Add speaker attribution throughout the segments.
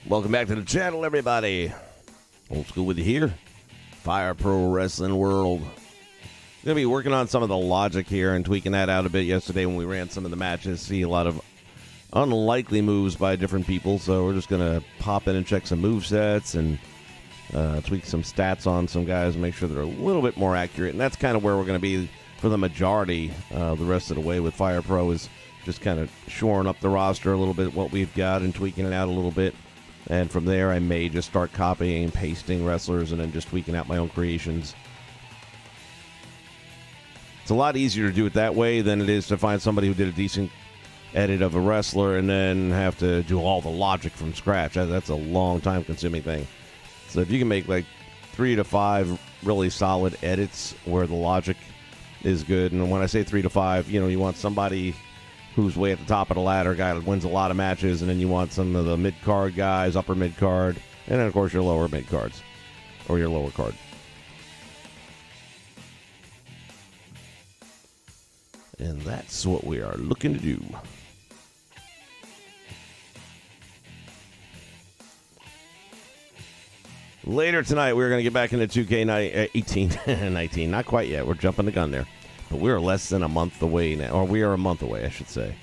Speaker 1: Welcome back to the channel, everybody. Old school with you here. Fire Pro Wrestling World. Going to be working on some of the logic here and tweaking that out a bit yesterday when we ran some of the matches. See a lot of unlikely moves by different people, so we're just going to pop in and check some move sets and tweak some stats on some guys and make sure they're a little bit more accurate. And that's kind of where we're going to be for the majority the rest of the way with Fire Pro, is just kind of shoring up the roster a little bit, what we've got, and tweaking it out a little bit. And from there, I may just start copying and pasting wrestlers and then just tweaking out my own creations. It's a lot easier to do it that way than it is to find somebody who did a decent edit of a wrestler and then have to do all the logic from scratch. That's a long time-consuming thing. So if you can make like 3 to 5 really solid edits where the logic is good, and when I say 3 to 5, you want somebody who's way at the top of the ladder, guy that wins a lot of matches, and then you want some of the mid-card guys, upper mid-card, and then, of course, your lower mid-cards, or your lower card. And that's what we are looking to do. Later tonight, we're going to get back into 2K18, 19, not quite yet, we're jumping the gun there. But we're less than a month away now. Or we are a month away, I should say.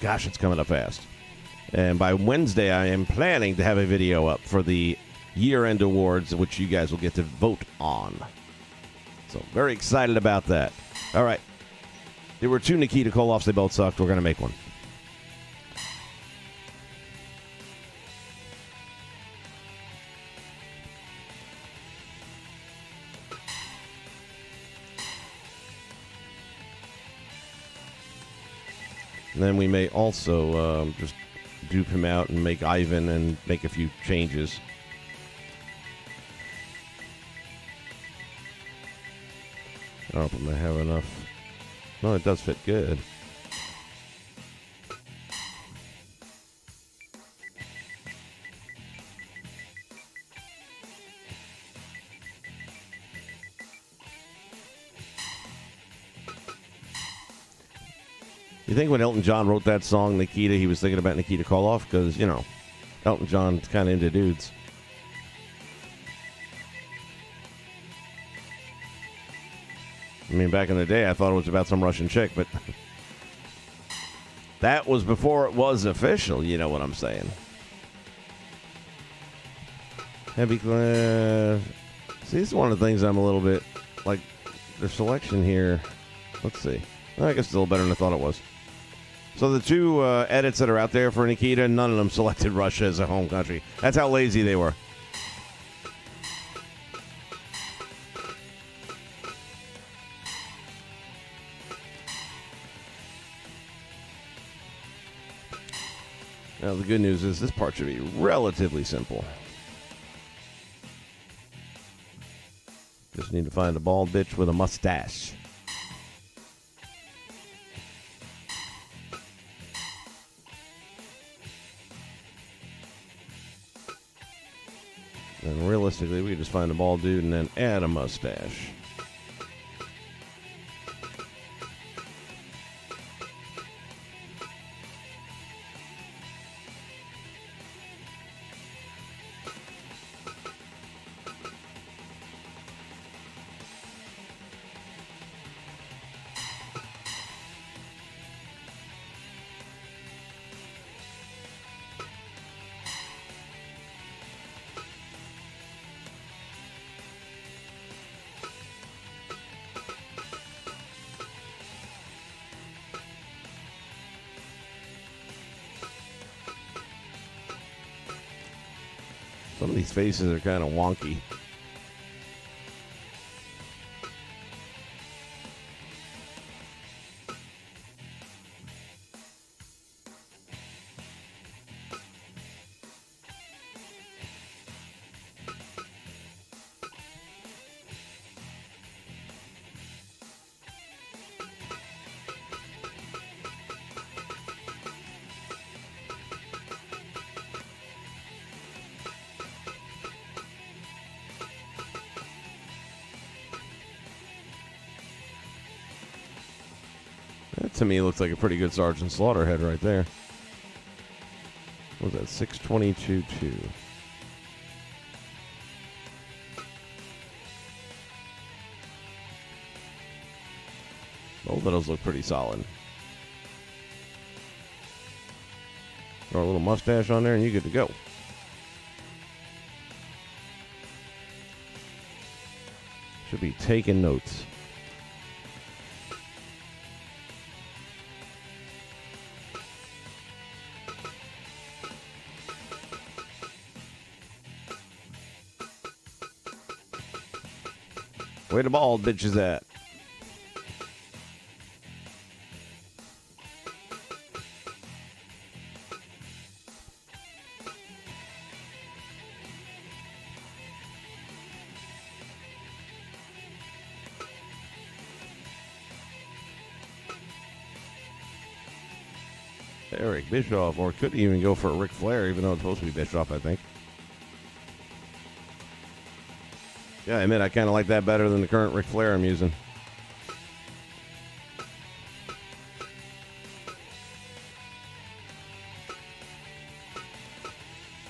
Speaker 1: Gosh, it's coming up fast. And by Wednesday, I am planning to have a video up for the year-end awards, which you guys will get to vote on. So, very excited about that. All right. There were 2 Nikita Koloffs. They both sucked. We're going to make one. And then we may also just dupe him out and make Ivan and make a few changes. I don't know if I'm going to have enough. No, it does fit good. You think when Elton John wrote that song, Nikita, he was thinking about Nikita Koloff? Because, Elton John's kind of into dudes. I mean, back in the day, I thought it was about some Russian chick, but that was before it was official, you know what I'm saying. Heavy class. See, this is one of the things I'm a little bit, like, the selection here. Let's see. I guess it's a little better than I thought it was. So the 2 edits that are out there for Nikita, none of them selected Russia as a home country. That's how lazy they were. Now the good news is this part should be relatively simple. Just need to find a bald bitch with a mustache. And realistically, we just find a bald dude and then add a mustache. Some of these faces are kind of wonky. That to me looks like a pretty good Sergeant Slaughter head right there. What was that? 622.2. Both of those look pretty solid. Throw a little mustache on there and you're good to go. Should be taking notes. Where the bald bitch is at? Eric Bischoff, or could even go for a Ric Flair, even though it's supposed to be Bischoff, I think. Yeah, I admit I kind of like that better than the current Ric Flair I'm using.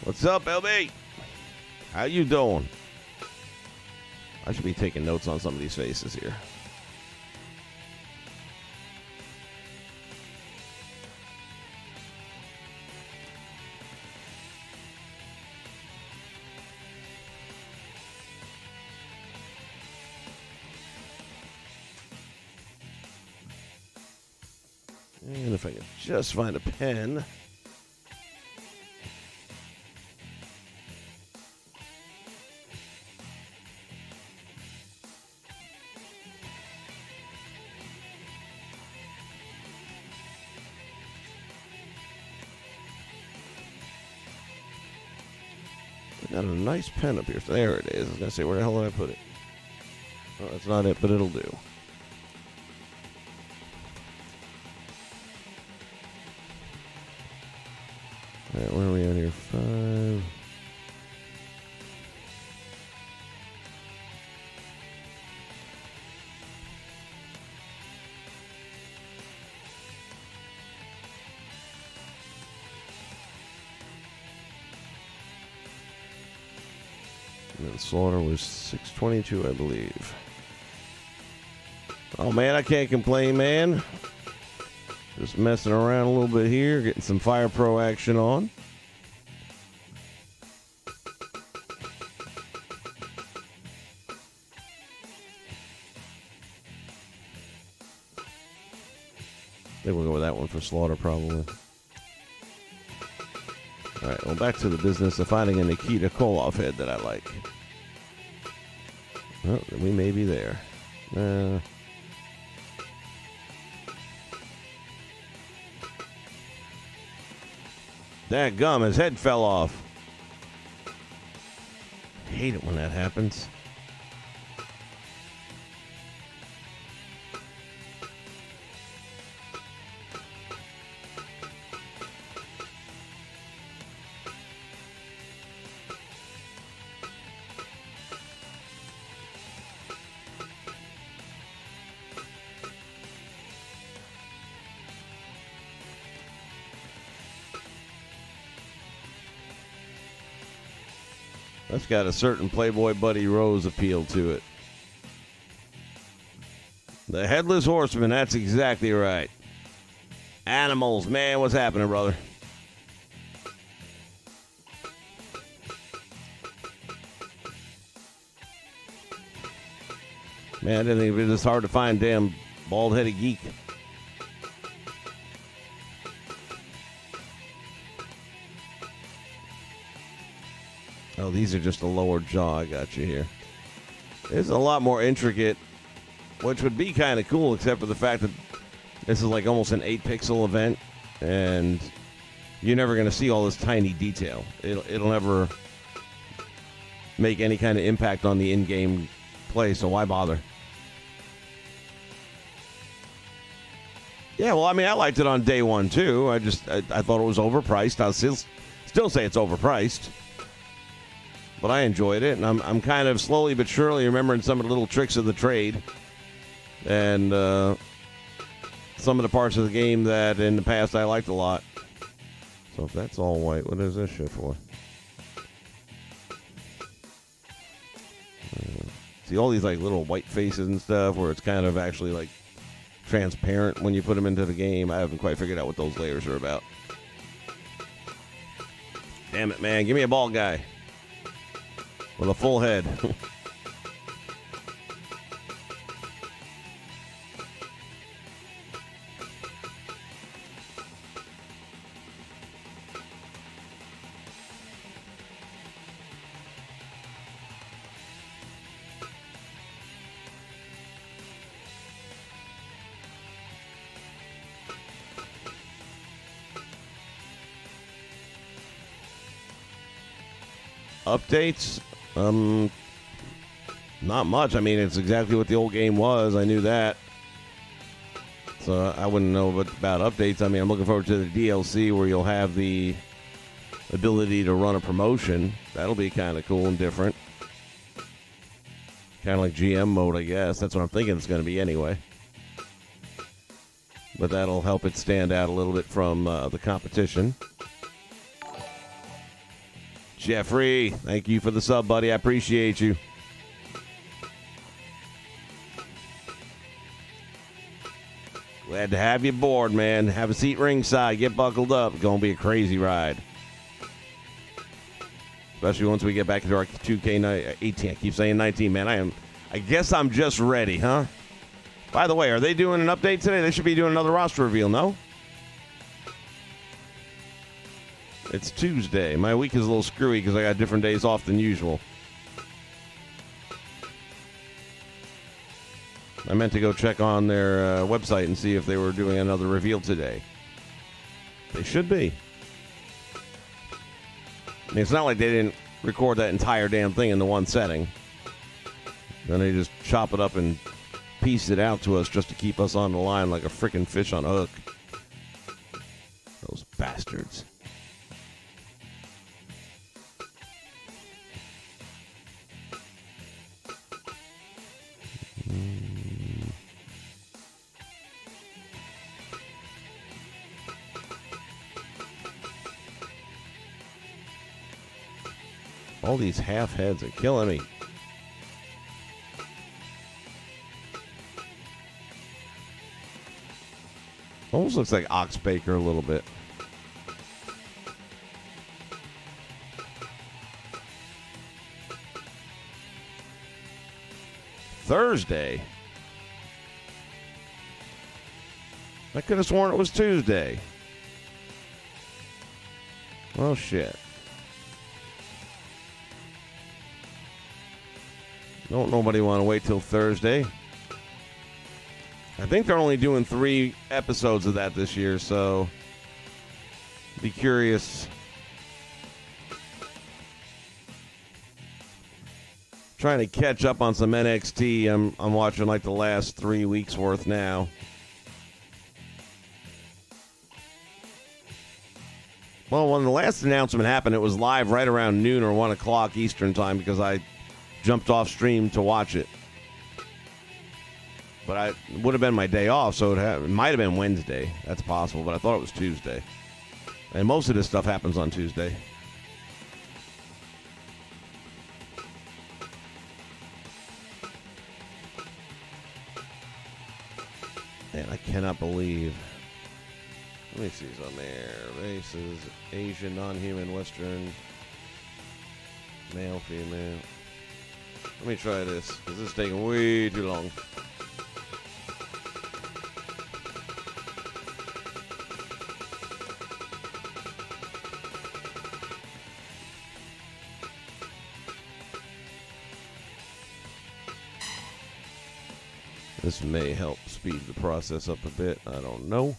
Speaker 1: What's up, LB? How you doing? I should be taking notes on some of these faces here. And if I can just find a pen. Got a nice pen up here. There it is. I was going to say, where the hell did I put it? Oh, that's not it, but it'll do. All right, where are we on here? 5. And then Slaughter was 622, I believe. Oh, man, I can't complain, man. Just messing around a little bit here, getting some Fire Pro action on. I think we'll go with that one for Slaughter, probably. All right, well, back to the business of finding a Nikita Koloff head that I like. Well, we may be there. That gum, his head fell off. I hate it when that happens. That's got a certain Playboy Buddy Rose appeal to it. The Headless Horseman, that's exactly right. Animals, man, what's happening, brother? Man, I didn't think it was this hard to find damn bald-headed geek. Oh, these are just a lower jaw. I got you here. It's a lot more intricate, which would be kind of cool, except for the fact that this is like almost an 8-pixel event, and you're never going to see all this tiny detail. It'll never make any kind of impact on the in-game play, so why bother? Yeah, well, I mean, I liked it on day one, too. I thought it was overpriced. I'll still say it's overpriced. But I enjoyed it, and I'm kind of slowly but surely remembering some of the little tricks of the trade and some of the parts of the game that in the past I liked a lot. So So if that's all white, what is this shit for? See all these like little white faces and stuff where it's kind of actually like transparent when you put them into the game. I haven't quite figured out what those layers are about. Damn it, man. Give me a bald guy with a full head. Updates? Not much. I mean, it's exactly what the old game was. I knew that. So I wouldn't know about updates. I mean, I'm looking forward to the DLC where you'll have the ability to run a promotion. That'll be kind of cool and different. Kind of like GM mode, I guess. That's what I'm thinking it's going to be anyway. But that'll help it stand out a little bit from the competition. Jeffrey, thank you for the sub, buddy. I appreciate you. Glad to have you aboard, man. Have a seat ringside. Get buckled up. It's going to be a crazy ride. Especially once we get back into our 2K18. I keep saying 19, man. I guess I'm just ready, huh? By the way, are they doing an update today? They should be doing another roster reveal, no? It's Tuesday. My week is a little screwy because I got different days off than usual. I meant to go check on their website and see if they were doing another reveal today. They should be. I mean, it's not like they didn't record that entire damn thing in the one setting. Then they just chop it up and piece it out to us just to keep us on the line like a freaking fish on a hook. Those bastards. All these half heads are killing me. Almost looks like Ox Baker a little bit. Thursday. I could have sworn it was Tuesday. Well, shit. Don't nobody want to wait till Thursday. I think they're only doing 3 episodes of that this year, so be curious. Trying to catch up on some NXT. I'm watching like the last 3 weeks worth now. Well, when the last announcement happened, it was live right around noon or 1 o'clock Eastern time because I jumped off stream to watch it. But it would have been my day off, so it might have been Wednesday. That's possible, but I thought it was Tuesday. And most of this stuff happens on Tuesday. Man, I cannot believe. Let me see something there. Races, Asian, non-human, Western, male, female. Let me try this, because this is taking way too long. This may help speed the process up a bit. I don't know.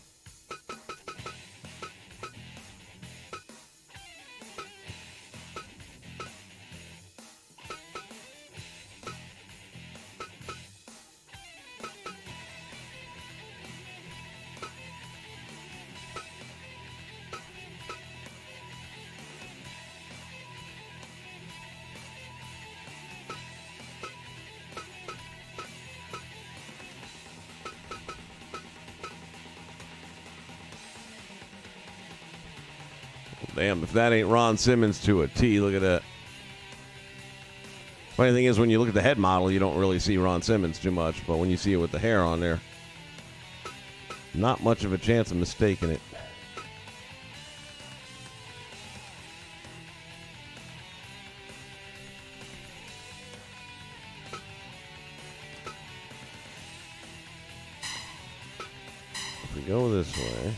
Speaker 1: Damn, if that ain't Ron Simmons to a T, look at that. Funny thing is, when you look at the head model, you don't really see Ron Simmons too much, but when you see it with the hair on there, not much of a chance of mistaking it. If we go this way...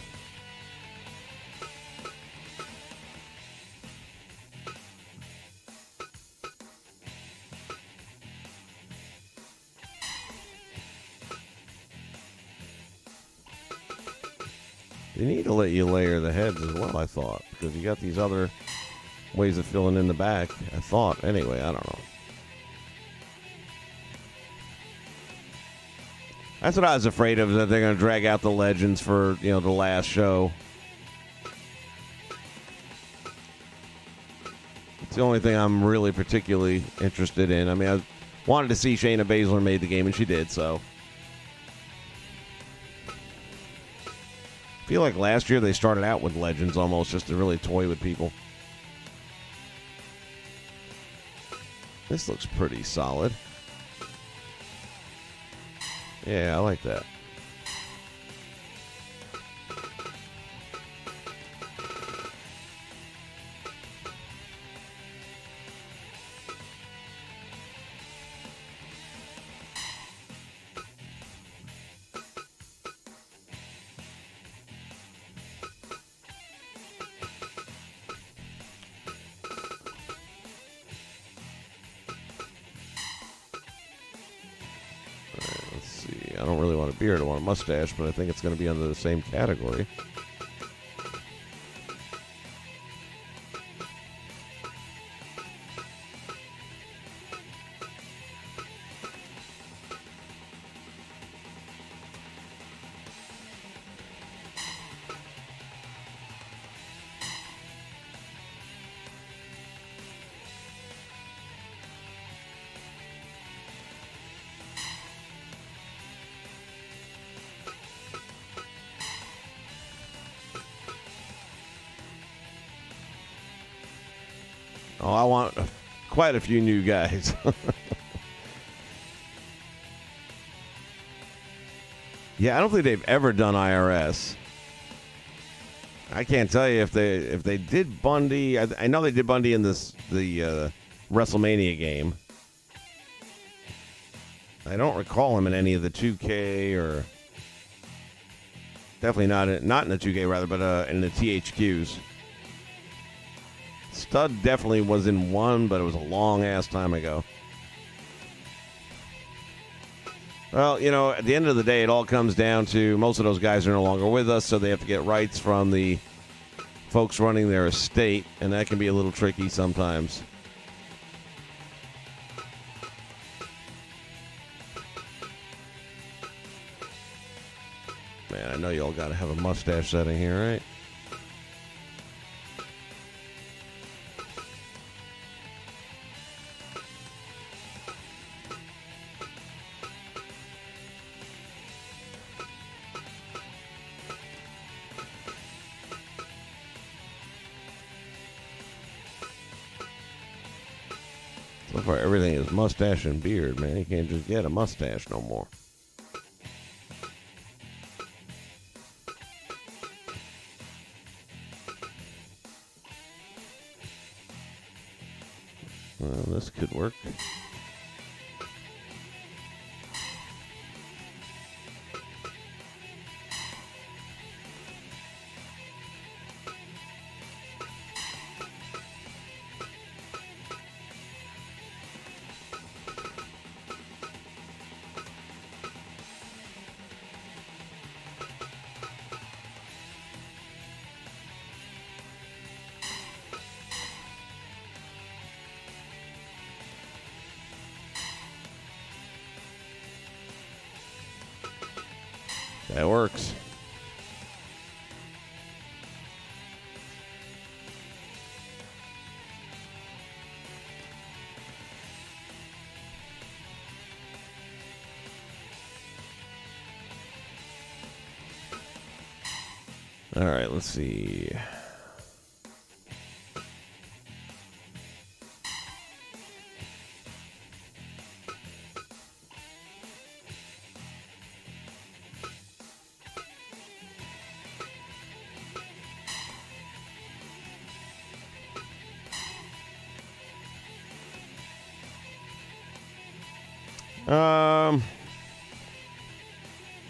Speaker 1: They need to let you layer the heads as well, I thought, because you got these other ways of filling in the back. I thought, anyway, I don't know. That's what I was afraid of, that they're going to drag out the legends for, the last show. It's the only thing I'm really particularly interested in. I mean, I wanted to see Shayna Baszler made the game, and she did, so. I feel like last year they started out with legends almost just to really toy with people. This looks pretty solid. Yeah, I like that. I don't really want a beard. I want a mustache, but I think it's going to be under the same category. Oh, I want quite a few new guys. Yeah, I don't think they've ever done IRS. I can't tell you if they did Bundy. I know they did Bundy in the WrestleMania game. I don't recall him in any of the 2K or definitely not in the 2K rather, but in the THQs. Stud definitely was in one, but it was a long-ass time ago. Well, at the end of the day, it all comes down to most of those guys are no longer with us, so they have to get rights from the folks running their estate, and that can be a little tricky sometimes. Man, I know you all got to have a mustache setting here, right? So far, everything is mustache and beard, man. You can't just get a mustache no more. Well, this could work. That works. All right, let's see.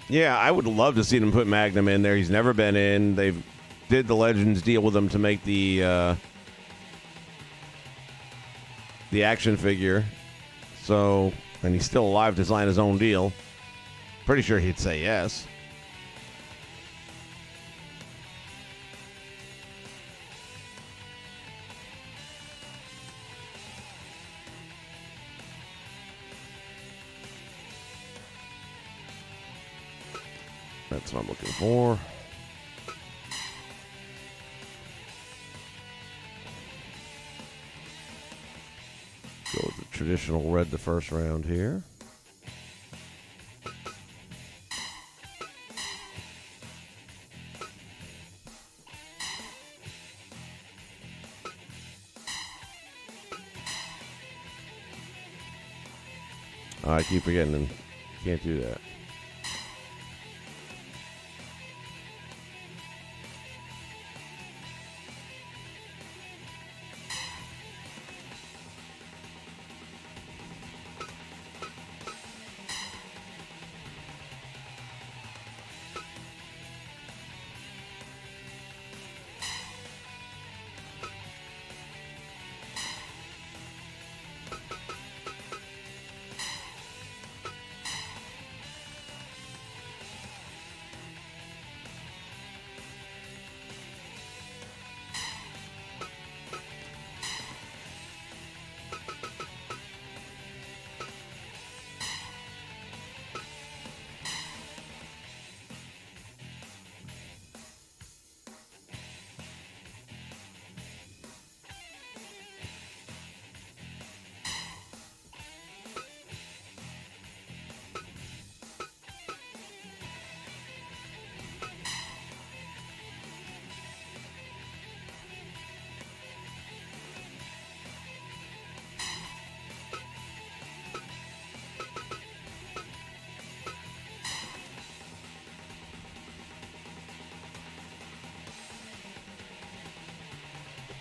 Speaker 1: Yeah, I would love to see them put Magnum in there. He's never been in. They've did the Legends deal with him to make the action figure. So, and he's still alive to sign his own deal. Pretty sure he'd say yes. That's what I'm looking for. Go with the traditional red the first round here. Oh, I keep forgetting them. Can't do that.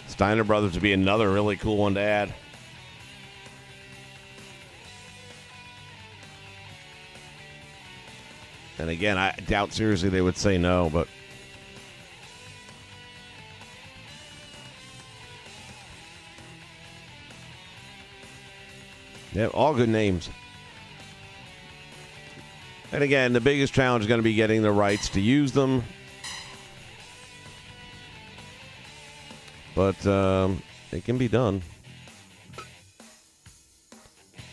Speaker 1: Steiner Brothers would be another really cool one to add. And again, I doubt seriously they would say no, but yeah, all good names. And again, the biggest challenge is going to be getting the rights to use them. But it can be done.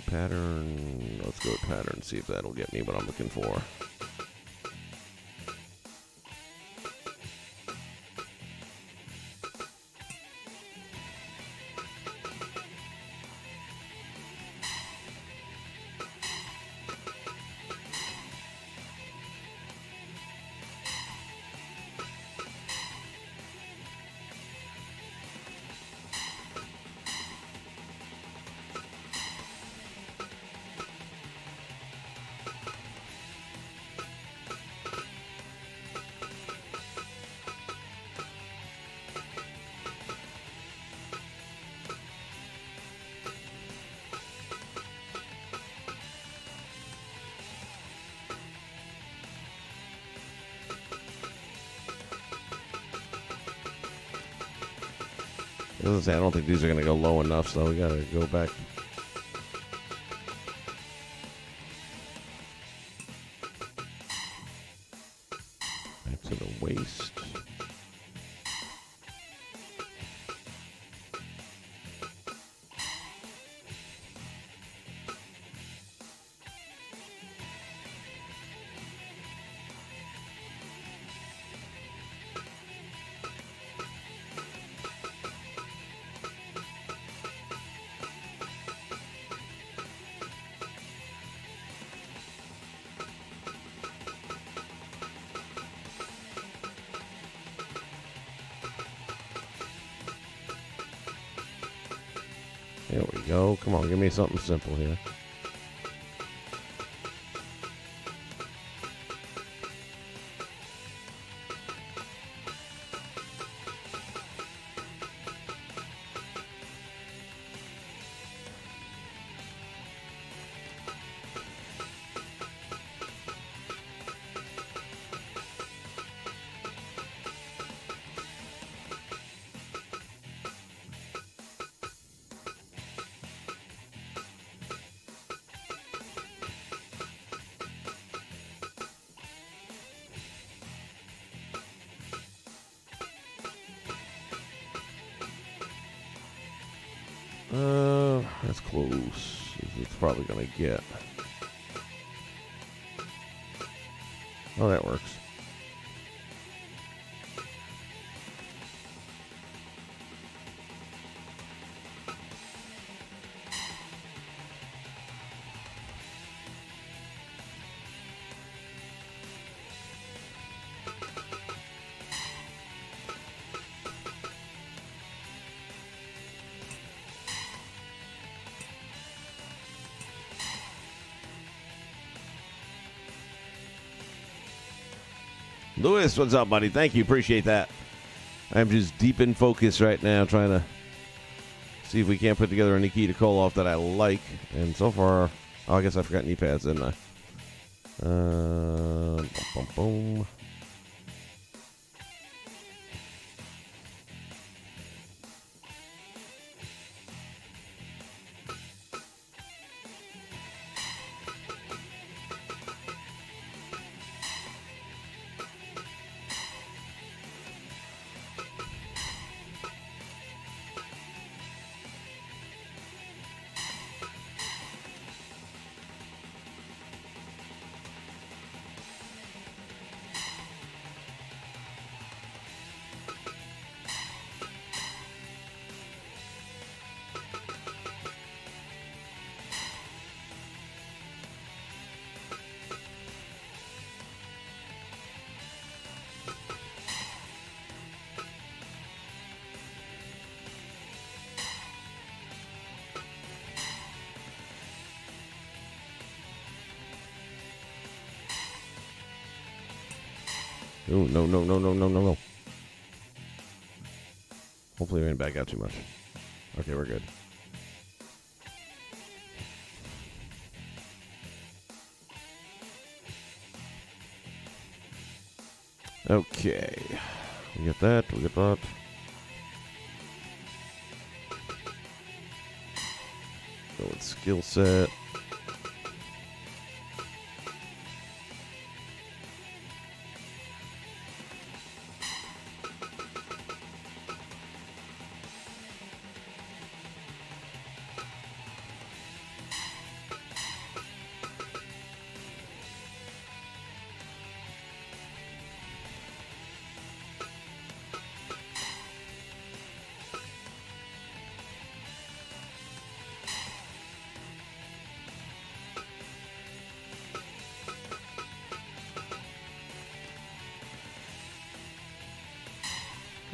Speaker 1: Pattern. Let's go with pattern, see if that'll get me what I'm looking for. I don't think these are going to go low enough, so we got to go back. Back to the waist. There we go. Come on, give me something simple here. That's close. It's probably gonna get. Oh, that works. Lewis, what's up, buddy? Thank you. Appreciate that. I'm just deep in focus right now, trying to see if we can't put together a Nikita Koloff that I like. And so far, oh, I guess I forgot knee pads, didn't I? Boom, boom, boom. Ooh, no, no, no, no, no, no, no. Hopefully we didn't back out too much. Okay, we're good. Okay. We get that, we get that. Go with skill set.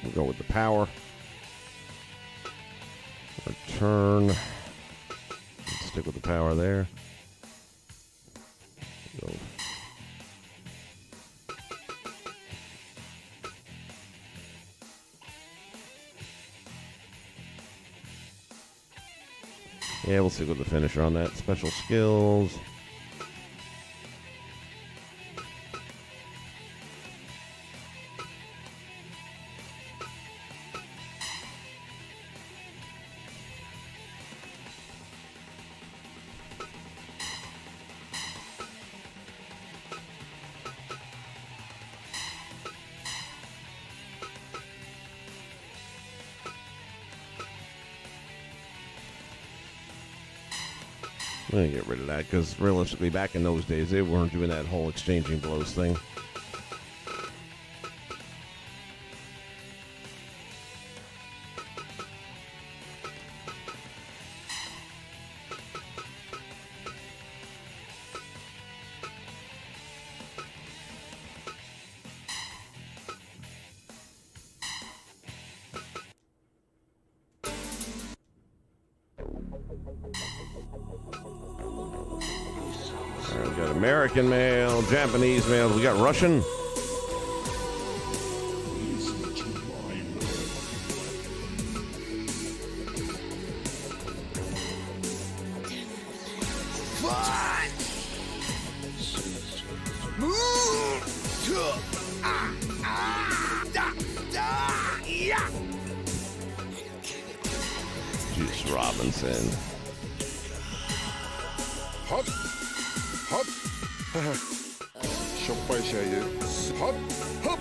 Speaker 1: We'll go with the power. Return. Let's stick with the power there. Go. Yeah, we'll stick with the finisher on that. Special skills. I'm gonna get rid of that because realistically, back in those days, they weren't doing that whole exchanging blows thing. We got American mail, Japanese mail. We got Russian. Juice Robinson.
Speaker 2: Hop. Hop. しょっぱい試合で。ホッホッ。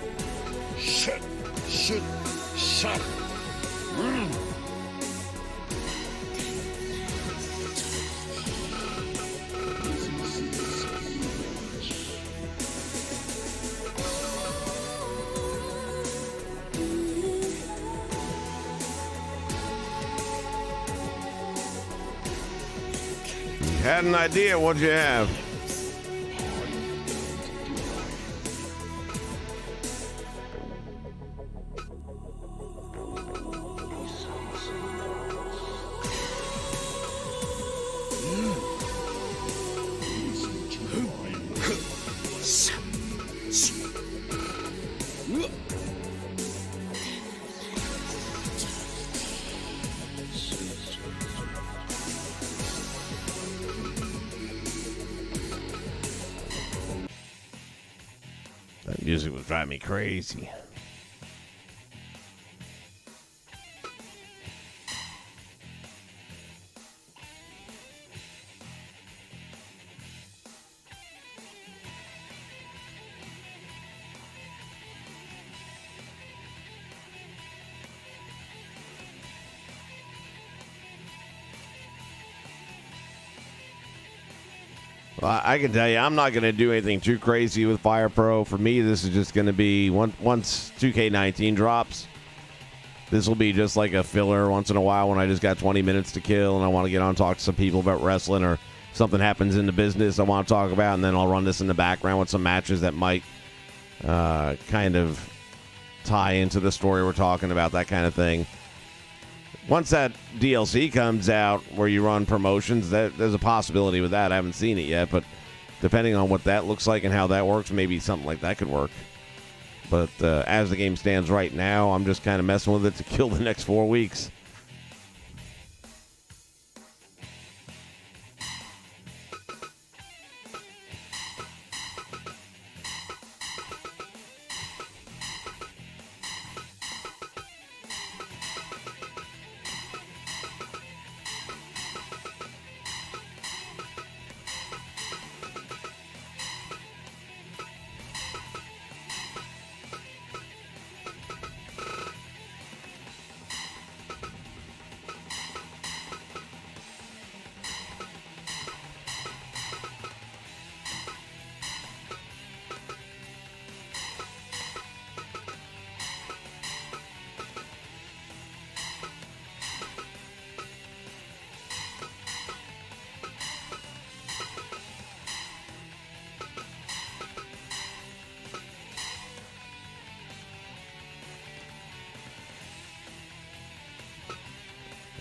Speaker 2: シュッシュッシャッ。
Speaker 1: Had an idea. What'd you have? That music was driving me crazy. Well, I can tell you, I'm not going to do anything too crazy with Fire Pro. For me, this is just going to be once 2K19 drops. This will be just like a filler once in a while when I just got 20 minutes to kill and I want to get on and talk to some people about wrestling or something happens in the business I want to talk about, and then I'll run this in the background with some matches that might kind of tie into the story we're talking about, that kind of thing. Once that DLC comes out where you run promotions, there's a possibility with that. I haven't seen it yet, but depending on what that looks like and how that works, maybe something like that could work. But as the game stands right now, I'm just kind of messing with it to kill the next 4 weeks.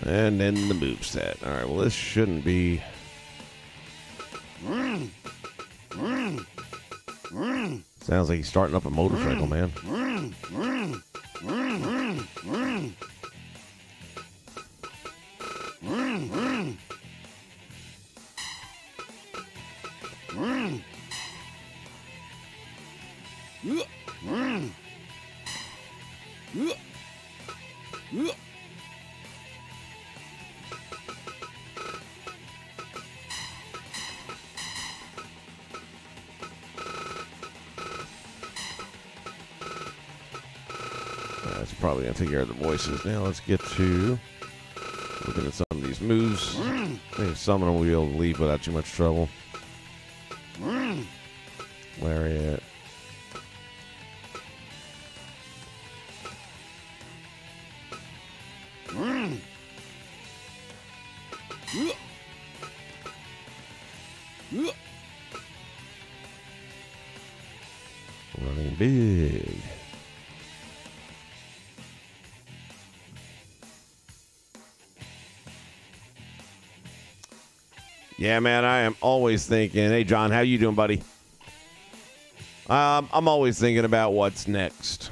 Speaker 1: And then the moveset. All right, well, this shouldn't be... Sounds like he's starting up a motorcycle, man. That's probably going to take care of the voices. Now let's get to looking at some of these moves. I think some of them will be able to leave without too much trouble. Lariat. Running big. Yeah, man, I am always thinking, hey, John, how you doing, buddy? I'm always thinking about what's next.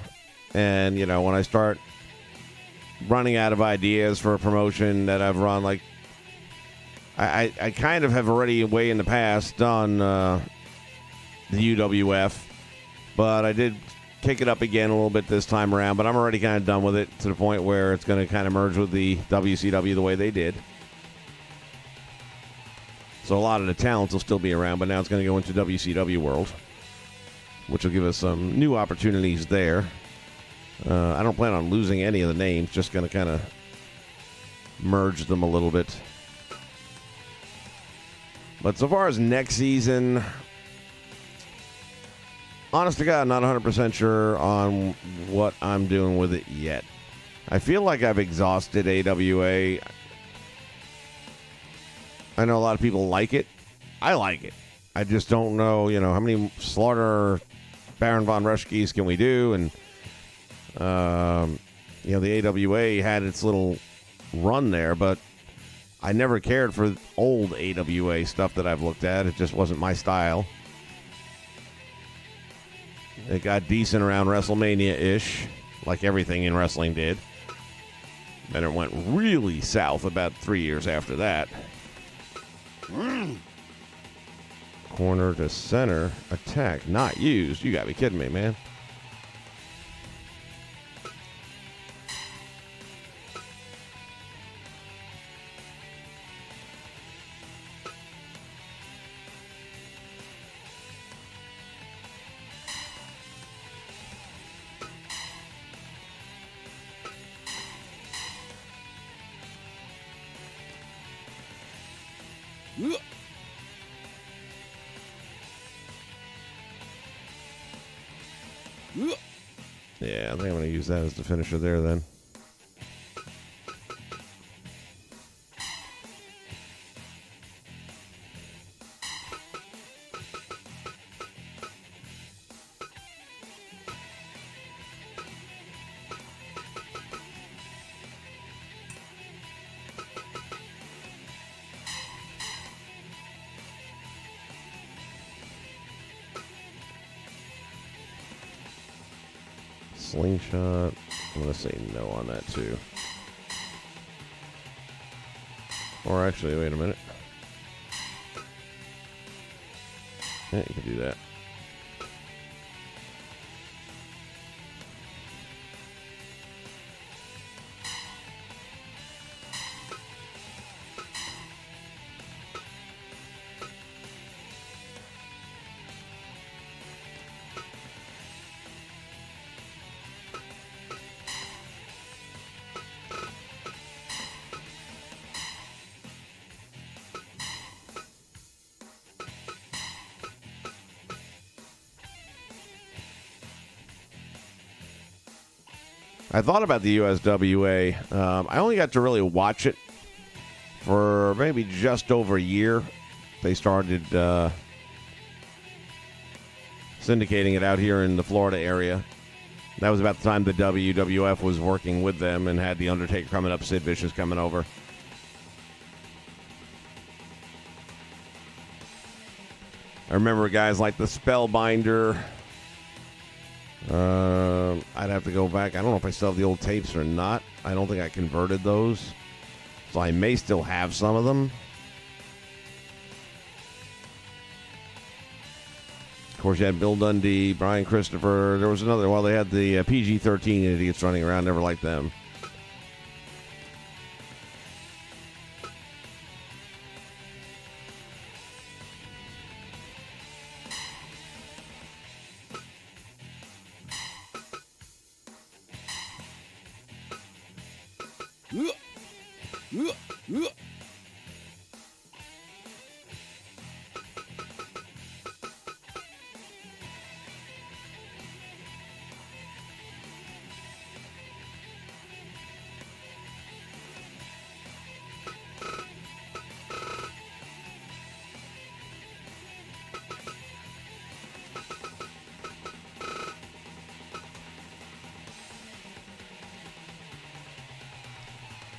Speaker 1: And, you know, when I start running out of ideas for a promotion that I've run, like, I kind of have already way in the past done the UWF, but I did kick it up again a little bit this time around, but I'm already kind of done with it to the point where it's going to kind of merge with the WCW the way they did. So a lot of the talents will still be around, but now it's going to go into WCW world, which will give us some new opportunities there. I don't plan on losing any of the names, just going to kind of merge them a little bit. But so far as next season, honest to God, not 100% sure on what I'm doing with it yet. I feel like I've exhausted AWA. I know a lot of people like it. I like it. I just don't know, how many Slaughter Baron Von Raschke's can we do? And, the AWA had its little run there, but I never cared for old AWA stuff that I've looked at. It just wasn't my style. It got decent around WrestleMania-ish, like everything in wrestling did. Then it went really south about 3 years after that. Corner to center attack not used. You gotta be kidding me, man. Yeah, I think I'm going to use that as the finisher there then. Slingshot. I'm going to say no on that too. Or actually, wait a minute. Yeah, you can do that. I thought about the USWA. I only got to really watch it for maybe just over a year. They started syndicating it out here in the Florida area. That was about the time the WWF was working with them and had The Undertaker coming up, Sid Vicious coming over. I remember guys like the Spellbinder. I'd have to go back. I don't know if I still have the old tapes or not. I don't think I converted those. So I may still have some of them. Of course, you had Bill Dundee, Brian Christopher. There was another. Well, they had the PG-13 idiots running around. Never liked them.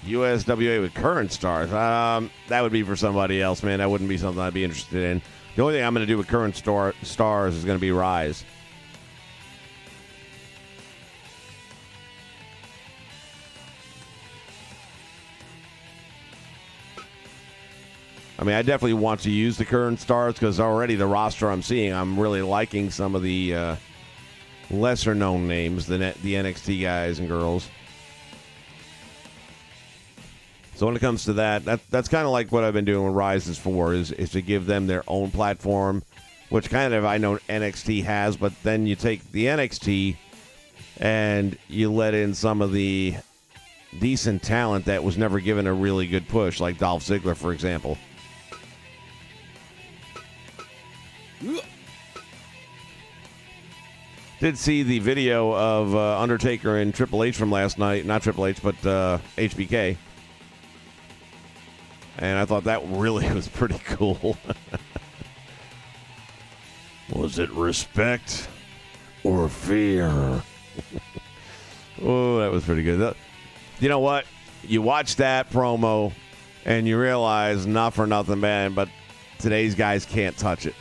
Speaker 1: USWA with current stars. That would be for somebody else, man. That wouldn't be something I'd be interested in. The only thing I'm going to do with current stars is going to be Rise. I mean, I definitely want to use the current stars because already the roster I'm seeing, I'm really liking some of the lesser-known names, the NXT guys and girls. So when it comes to that's kind of like what I've been doing with Rise is for, is to give them their own platform, which kind of I know NXT has, but then you take the NXT and you let in some of the decent talent that was never given a really good push, like Dolph Ziggler, for example. Did see the video of Undertaker and Triple H from last night. Not Triple H, but HBK. And I thought that really was pretty cool. Was it respect or fear? Oh, that was pretty good. You know what? You watch that promo and you realize, not for nothing, man, but today's guys can't touch it.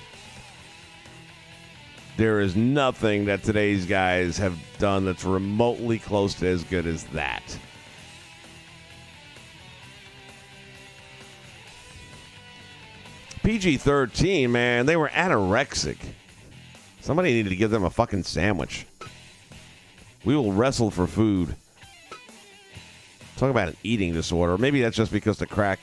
Speaker 1: There is nothing that today's guys have done that's remotely close to as good as that. PG-13, man, they were anorexic. Somebody needed to give them a fucking sandwich. We will wrestle for food. Talk about an eating disorder. Maybe that's just because the crack.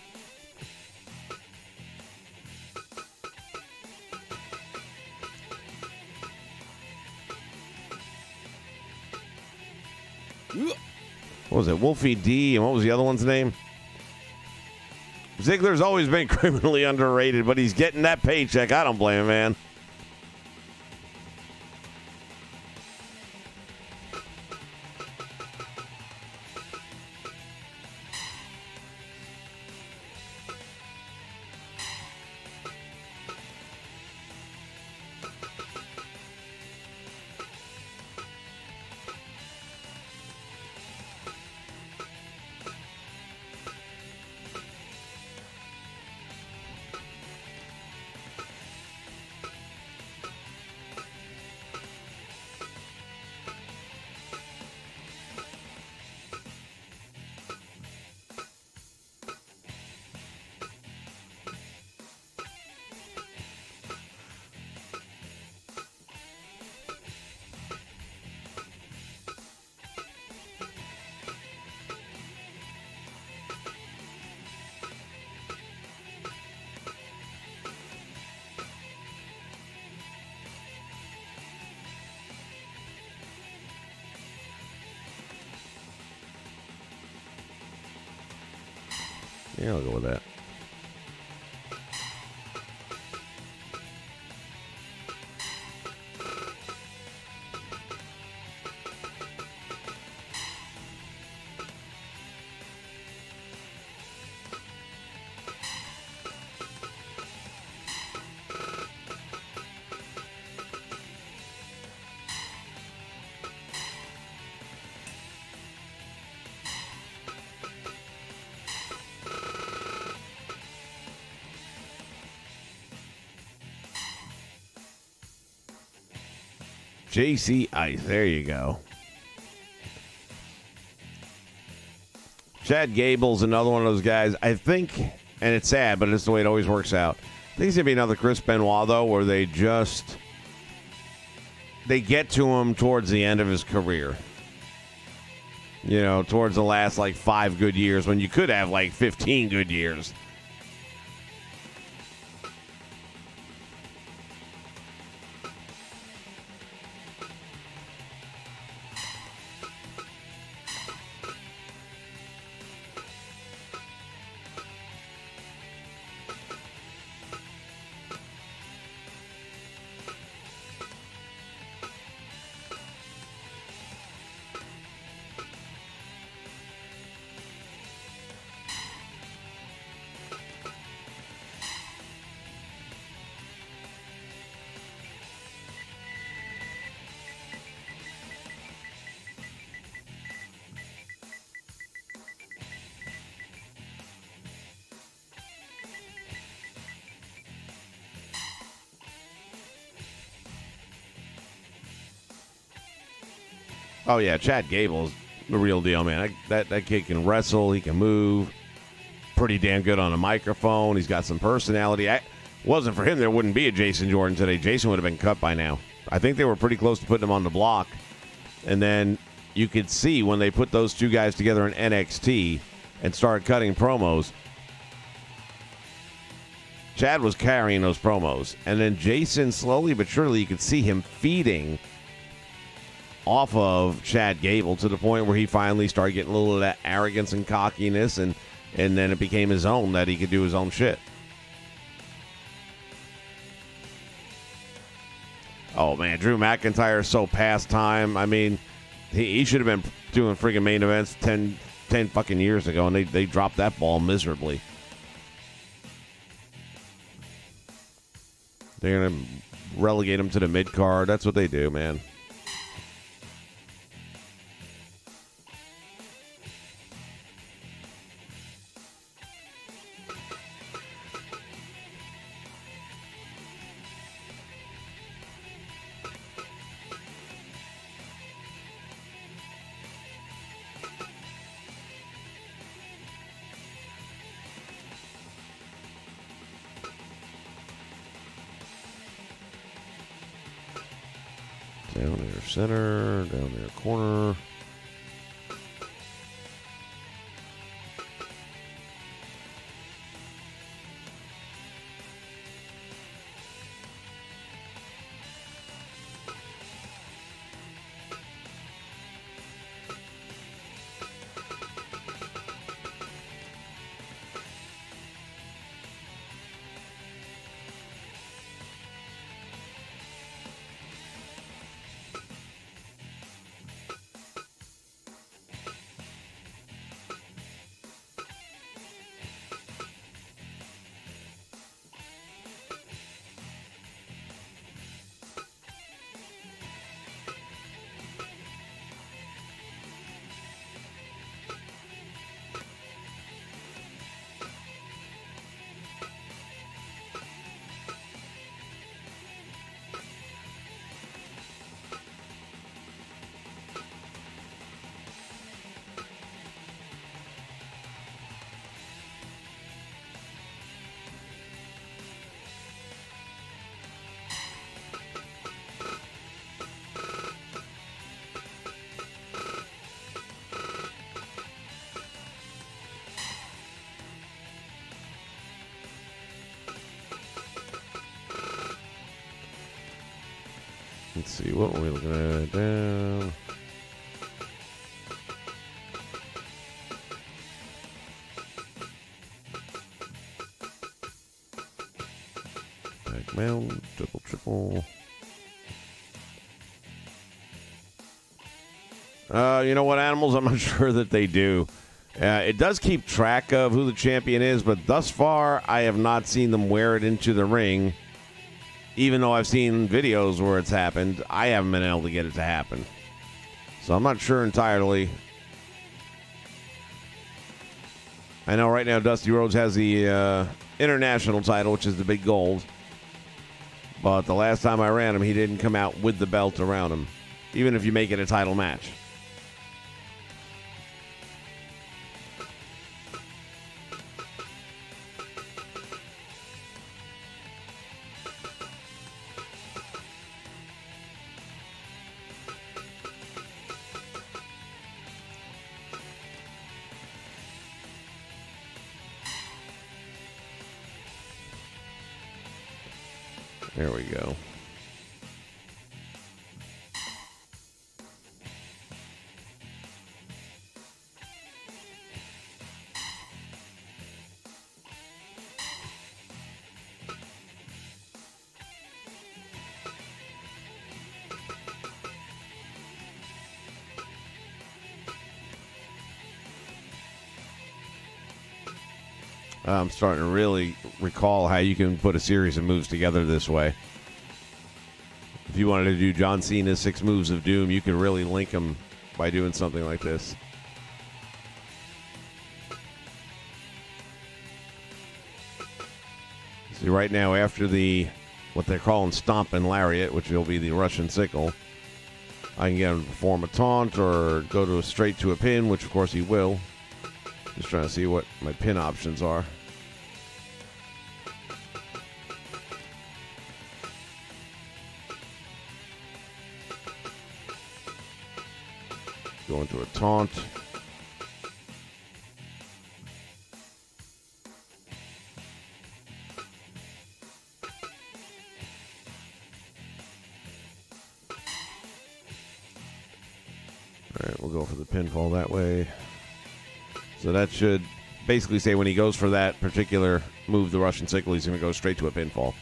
Speaker 1: What was it? Wolfie D, and what was the other one's name? Ziggler's always been criminally underrated, but he's getting that paycheck. I don't blame him, man. Yeah, I'll go with that. JC Ice. There you go. Chad Gable's another one of those guys. I think, and it's sad, but it's the way it always works out. I think it's going to be another Chris Benoit, though, where they get to him towards the end of his career. You know, towards the last, 5 good years, when you could have, 15 good years. Oh, yeah, Chad Gable's the real deal, man. That kid can wrestle. He can move. Pretty damn good on a microphone. He's got some personality. Wasn't for him, there wouldn't be a Jason Jordan today. Jason would have been cut by now. I think they were pretty close to putting him on the block. And then you could see when they put those two guys together in NXT and started cutting promos, Chad was carrying those promos. And then Jason, slowly but surely, you could see him feeding off of Chad Gable to the point where he finally started getting a little of that arrogance and cockiness, and then it became his own, that he could do his own shit. Oh, man, Drew McIntyre is so past time. I mean, he should have been doing freaking main events 10 fucking years ago, and they dropped that ball miserably. They're going to relegate him to the mid card. That's what they do, man. Down there center, down there corner. Let's see, what were we looking at? Down. Back mount, double, triple. You know what, animals? I'm not sure that they do. It does keep track of who the champion is, but thus far, I have not seen them wear it into the ring. Even though I've seen videos where it's happened, I haven't been able to get it to happen. So I'm not sure entirely. I know right now Dusty Rhodes has the international title, which is the big gold. But the last time I ran him, he didn't come out with the belt around him, even if you make it a title match. There we go. I'm starting to really recall how you can put a series of moves together this way. If you wanted to do John Cena's 6 moves of doom, you could really link them by doing something like this. See, right now, after what they're calling Stompin' Lariat, which will be the Russian sickle, I can get him to perform a taunt or go straight to a pin, which of course he will. Just trying to see what my pin options are. Go into a taunt. All right, we'll go for the pinfall that way. So that should basically say when he goes for that particular move, the Russian sickle, he's going to go straight to a pinfall.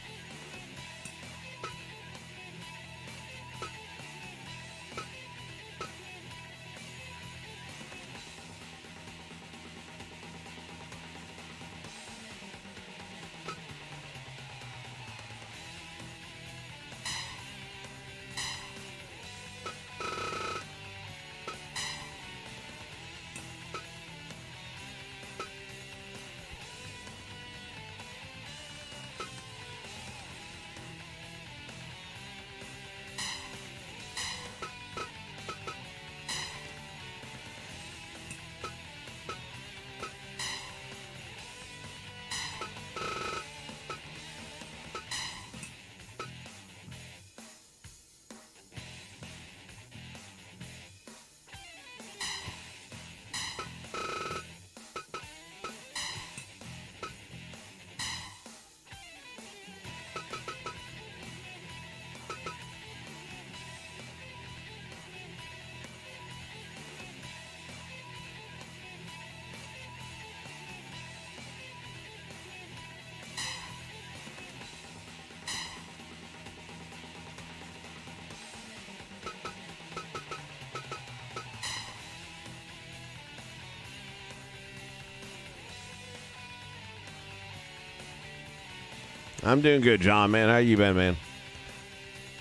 Speaker 1: I'm doing good, John, man. How you been, man?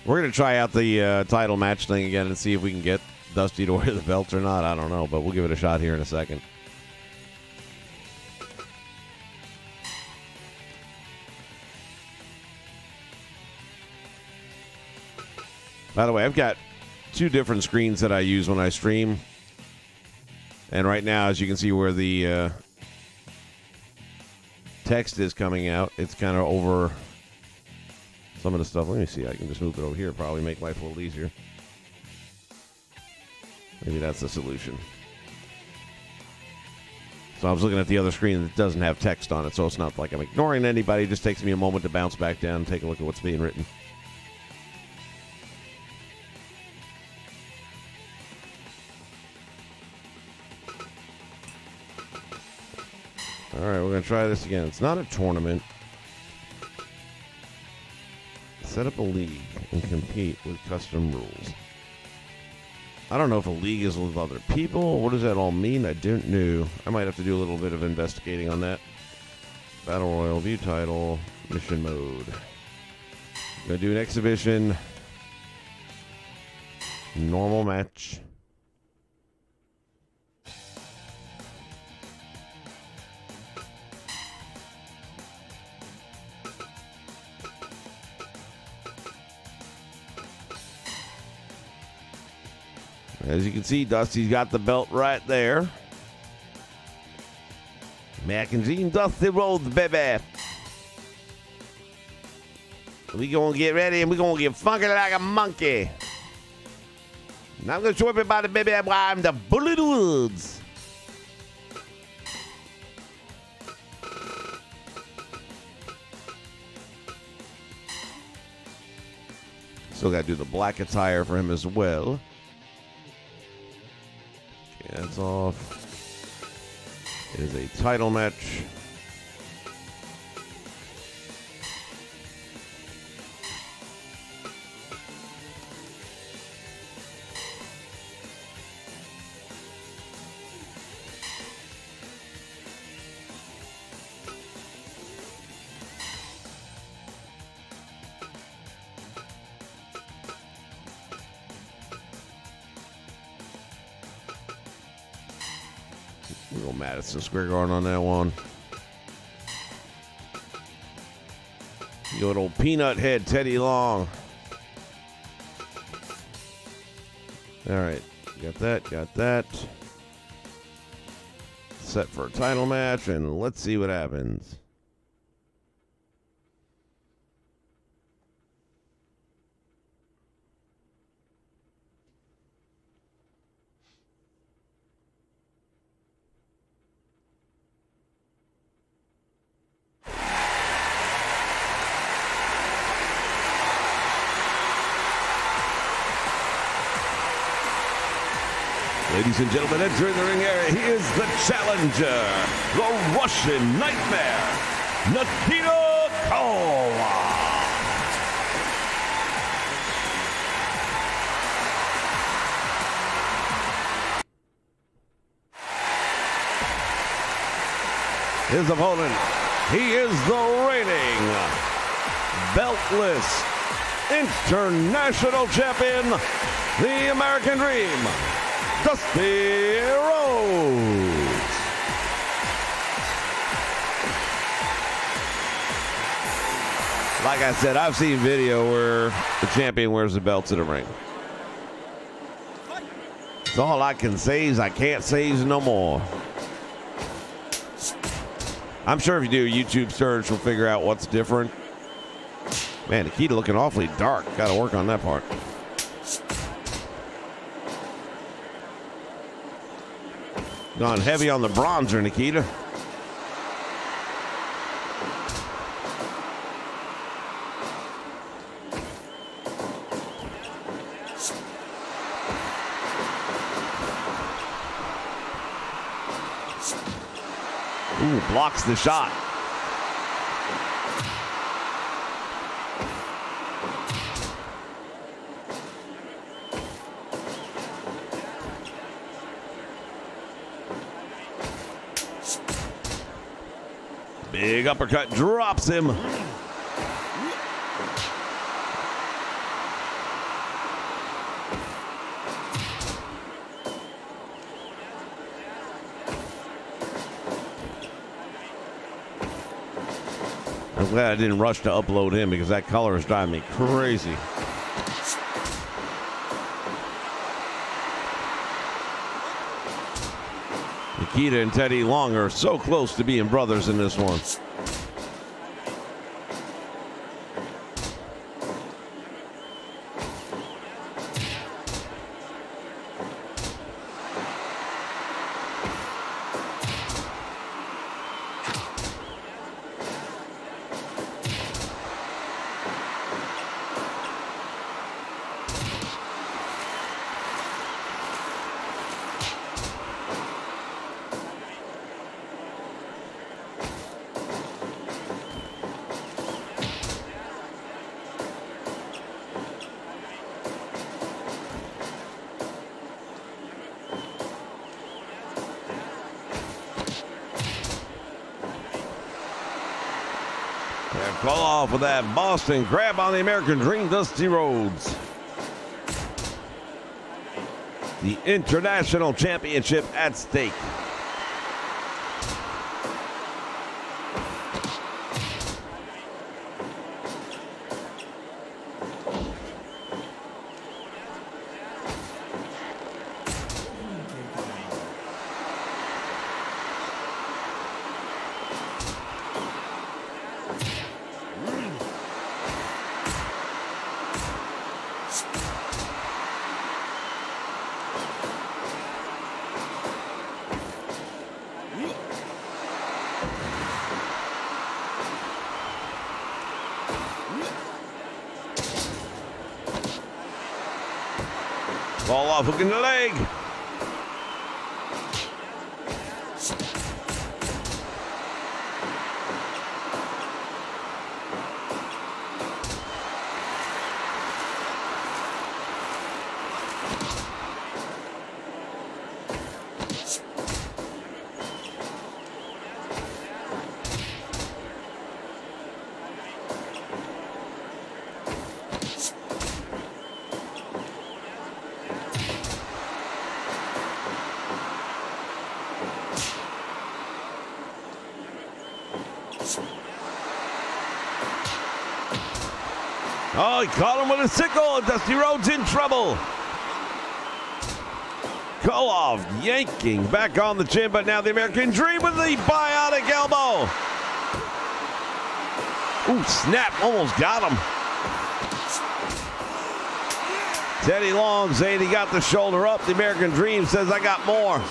Speaker 1: We're going to try out the title match thing again and see if we can get Dusty to wear the belt or not. I don't know, but we'll give it a shot here in a second. By the way, I've got 2 different screens that I use when I stream. And right now, as you can see where the text is coming out, it's kind of over some of the stuff. Let me see. I can just move it over here. Probably make life a little easier. Maybe that's the solution. So I was looking at the other screen that doesn't have text on it, so it's not like I'm ignoring anybody. It just takes me a moment to bounce back down and take a look at what's being written. All right, we're going to try this again. It's not a tournament. Set up a league and compete with custom rules. I don't know if a league is with other people. What does that all mean? I don't know. I might have to do a little bit of investigating on that. Battle Royal, view title, mission mode. I'm going to do an exhibition. Normal match. As you can see, Dusty's got the belt right there. Mac and Gene, Dusty Rhodes, baby. We gonna get ready and we gonna get funky like a monkey. And I'm gonna show everybody, baby, why I'm the Bully of the Woods. Still gotta do the black attire for him as well. That's off. It is a title match. We'll go Madison Square Garden on that one. Good old peanut head Teddy Long. All right, got that. Set for a title match, and let's see what happens. Ladies and gentlemen, entering the ring area, he is the challenger, the Russian Nightmare, Nikita Koloff. His opponent, he is the reigning, beltless, international champion, the American Dream, Dusty Rhodes. Like I said, I've seen video where the champion wears the belt to the ring. That's all I can say is I can't say no more. I'm sure if you do a YouTube search, we'll figure out what's different. Man, Nikita looking awfully dark. Got to work on that part. Gone heavy on the bronzer, Nikita. Ooh, blocks the shot. Big uppercut drops him. I'm glad I didn't rush to upload him because that color is driving me crazy. Nikita and Teddy Long are so close to being brothers in this one. Call off with that Boston grab on the American Dream, Dusty Rhodes. The International Championship at stake. Ball off, hook in the leg. Oh, he caught him with a sickle. Dusty Rhodes in trouble. Koloff yanking back on the chin, but now the American Dream with the biotic elbow. Ooh, snap, almost got him. Teddy Long saying he got the shoulder up. The American Dream says, I got more.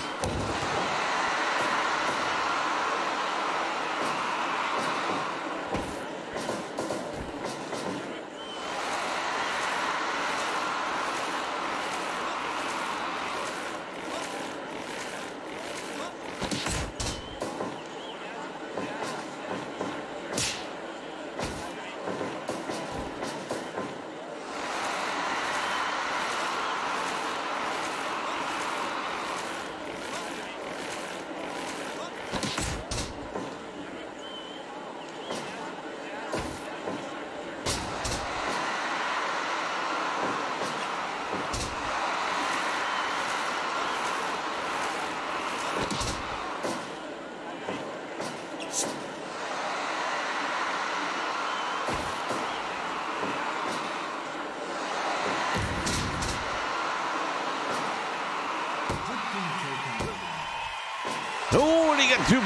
Speaker 1: Oh, and he got 2.9.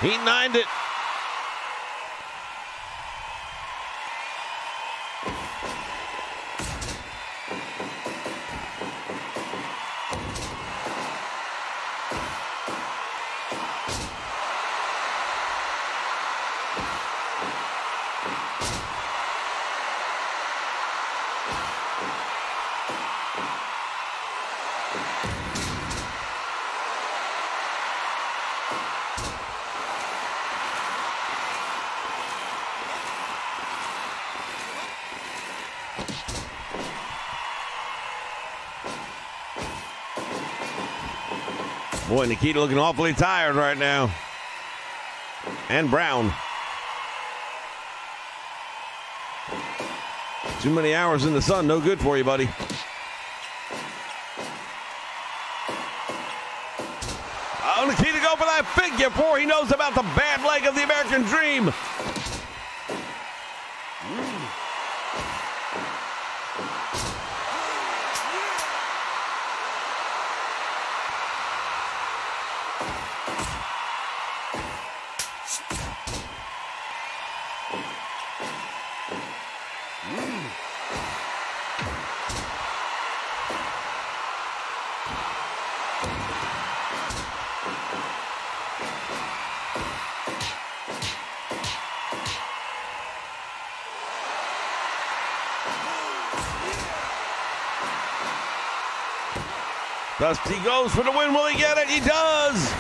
Speaker 1: He 9'd it. Boy, Nikita looking awfully tired right now. And Brown. Too many hours in the sun, no good for you, buddy. Oh, Nikita go for that big you for. He knows about the bad leg of the American Dream. Dusty goes for the win. Will he get it? He does.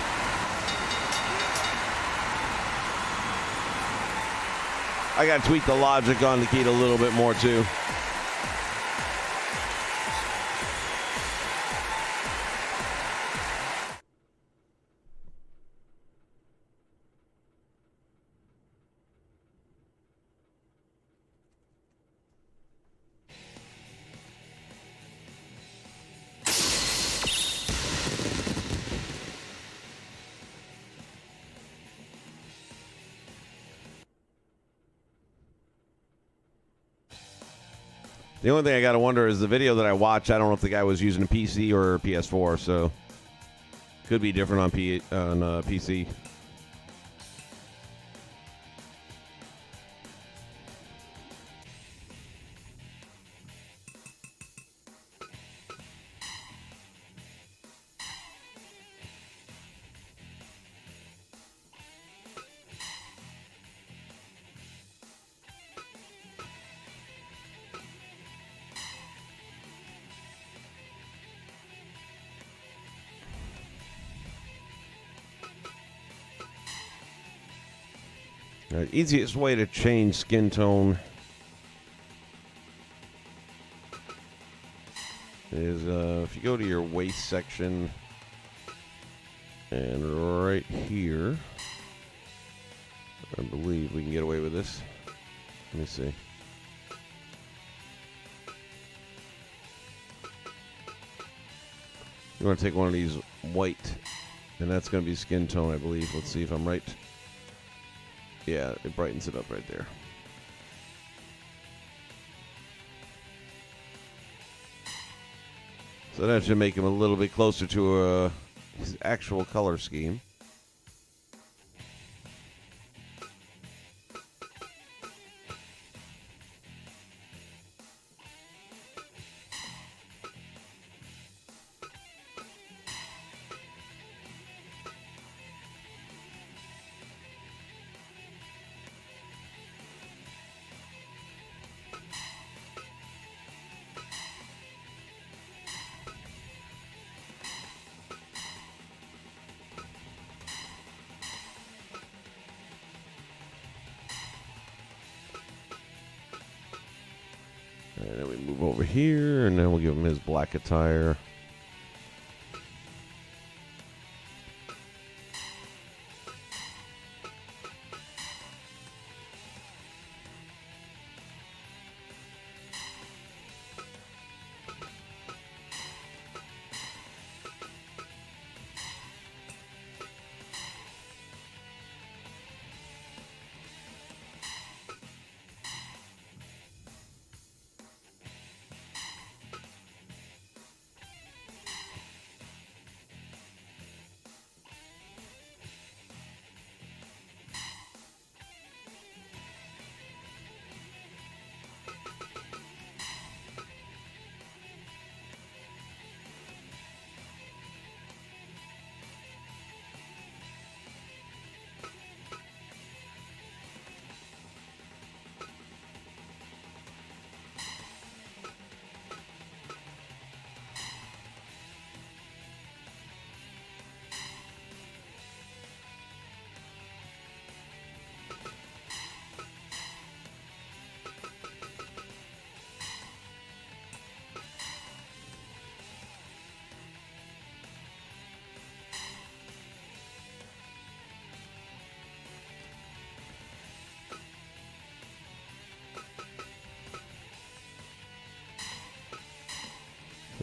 Speaker 1: I got to tweak the logic on Nikita a little bit more, too. The only thing I got to wonder is the video that I watched, I don't know if the guy was using a PC or a PS4, so could be different on PC. The easiest way to change skin tone is if you go to your waist section and right here, I believe we can get away with this. Let me see. You want to take one of these white, and that's going to be skin tone, I believe. Let's see if I'm right. Yeah, it brightens it up right there. So that should make him a little bit closer to his actual color scheme. And then we move over here, and then we'll give him his black attire.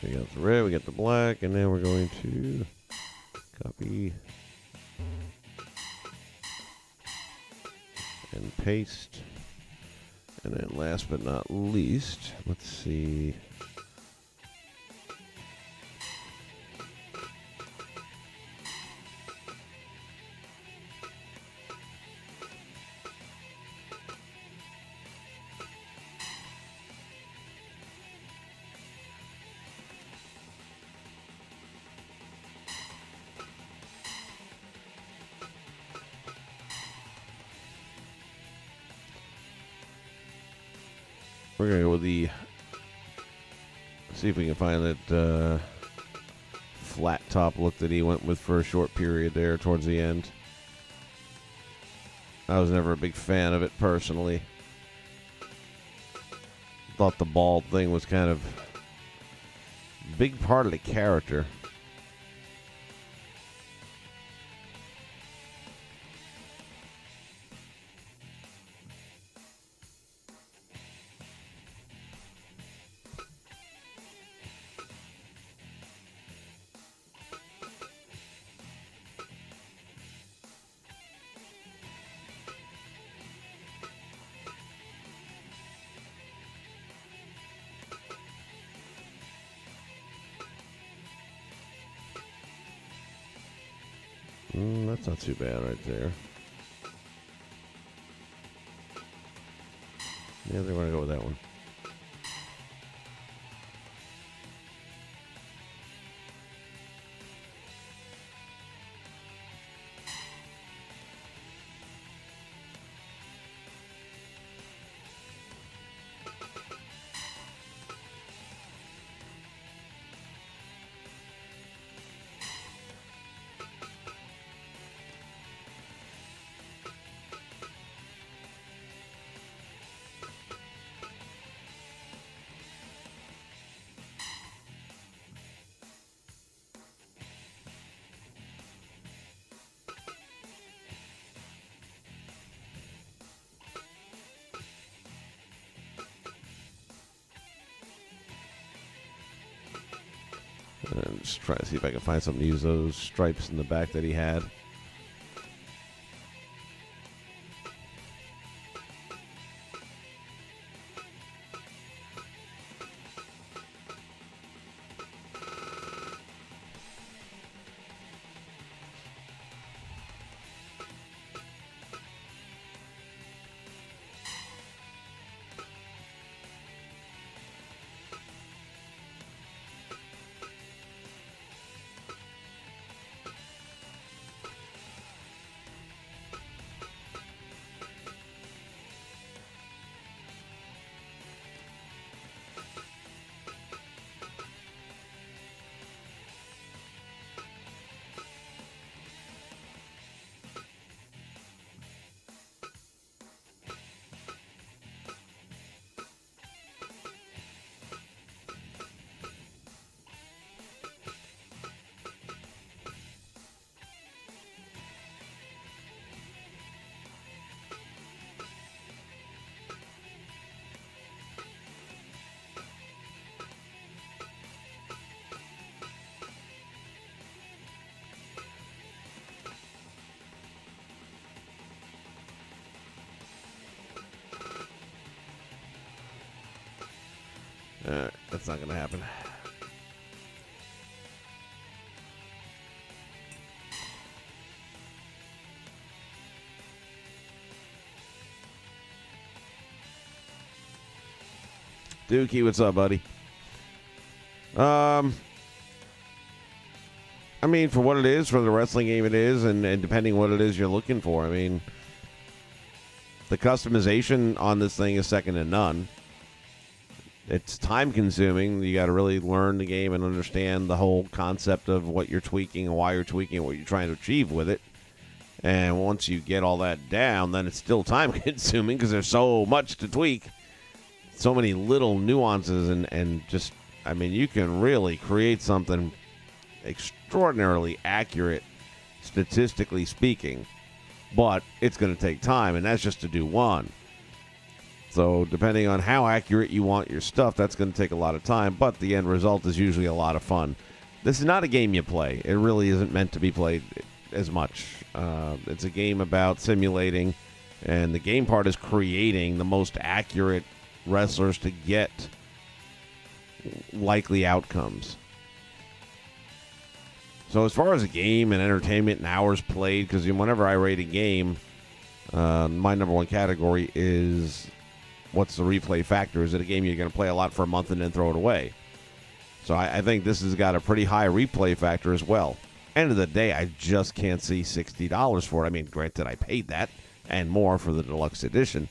Speaker 1: We got the red, we got the black, and then we're going to copy paste. And then last but not least, let's see. We're going to go with the, see if we can find that flat top look that he went with for a short period there towards the end. I was never a big fan of it personally. Thought the bald thing was kind of a big part of the character. That's not too bad right there. Yeah, they want to go with that one. And just try to see if I can find something to use those stripes in the back that he had. That's not going to happen. Dookie, what's up, buddy? I mean, for what it is, for the wrestling game it is, and depending what it is you're looking for, I mean, the customization on this thing is second to none. It's time-consuming. You got to really learn the game and understand the whole concept of what you're tweaking and why you're tweaking and what you're trying to achieve with it. And once you get all that down, then it's still time-consuming because there's so much to tweak. So many little nuances and just, I mean, you can really create something extraordinarily accurate, statistically speaking, but it's going to take time, and that's just to do one. So depending on how accurate you want your stuff, that's going to take a lot of time, but the end result is usually a lot of fun. This is not a game you play. It really isn't meant to be played as much. It's a game about simulating And the game part is creating the most accurate wrestlers to get likely outcomes. So as far as a game and entertainment and hours played, because whenever I rate a game, my number one category is what's the replay factor? Is it a game you're going to play a lot for a month and then throw it away? So I think this has got a pretty high replay factor as well. End of the day, I just can't see $60 for it. I mean, granted, I paid that and more for the deluxe edition,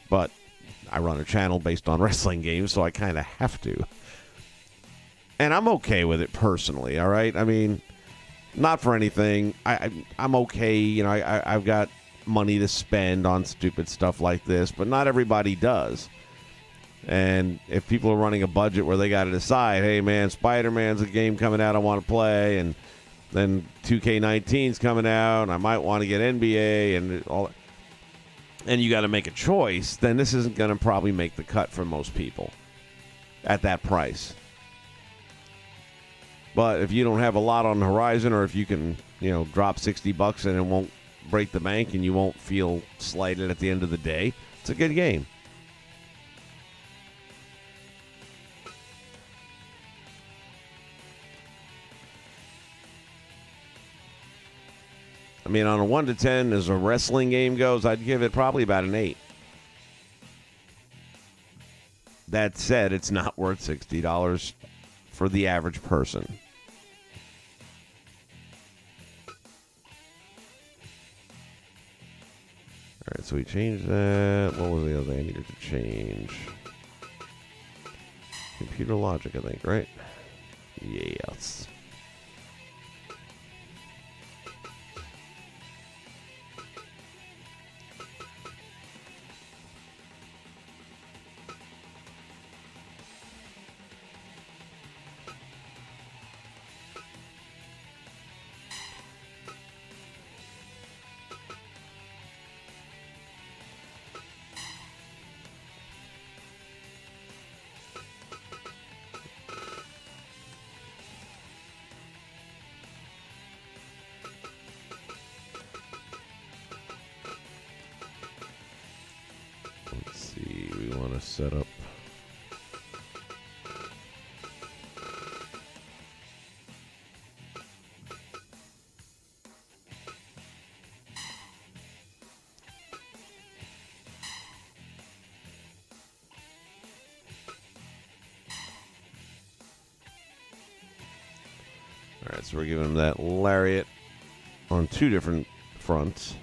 Speaker 1: but I run a channel based on wrestling games, so I kind of have to. And I'm okay with it personally, all right? I mean, not for anything. I'm okay. You know, I've got money to spend on stupid stuff like this, but not everybody does. And if people are running a budget where they got to decide, hey, man, Spider-Man's a game coming out I want to play, and then 2K19's coming out, and I might want to get NBA and all, and you got to make a choice, then this isn't going to probably make the cut for most people at that price. But if you don't have a lot on the horizon, or if you can, drop $60 and it won't break the bank and you won't feel slighted at the end of the day, it's a good game. I mean, on a 1 to 10, as a wrestling game goes, I'd give it probably about an 8. That said, it's not worth $60 for the average person. All right, so we changed that. What was the other thing I needed to change? Computer logic, I think, right? Yes. Set up. All right, so we're giving him that lariat on 2 different fronts.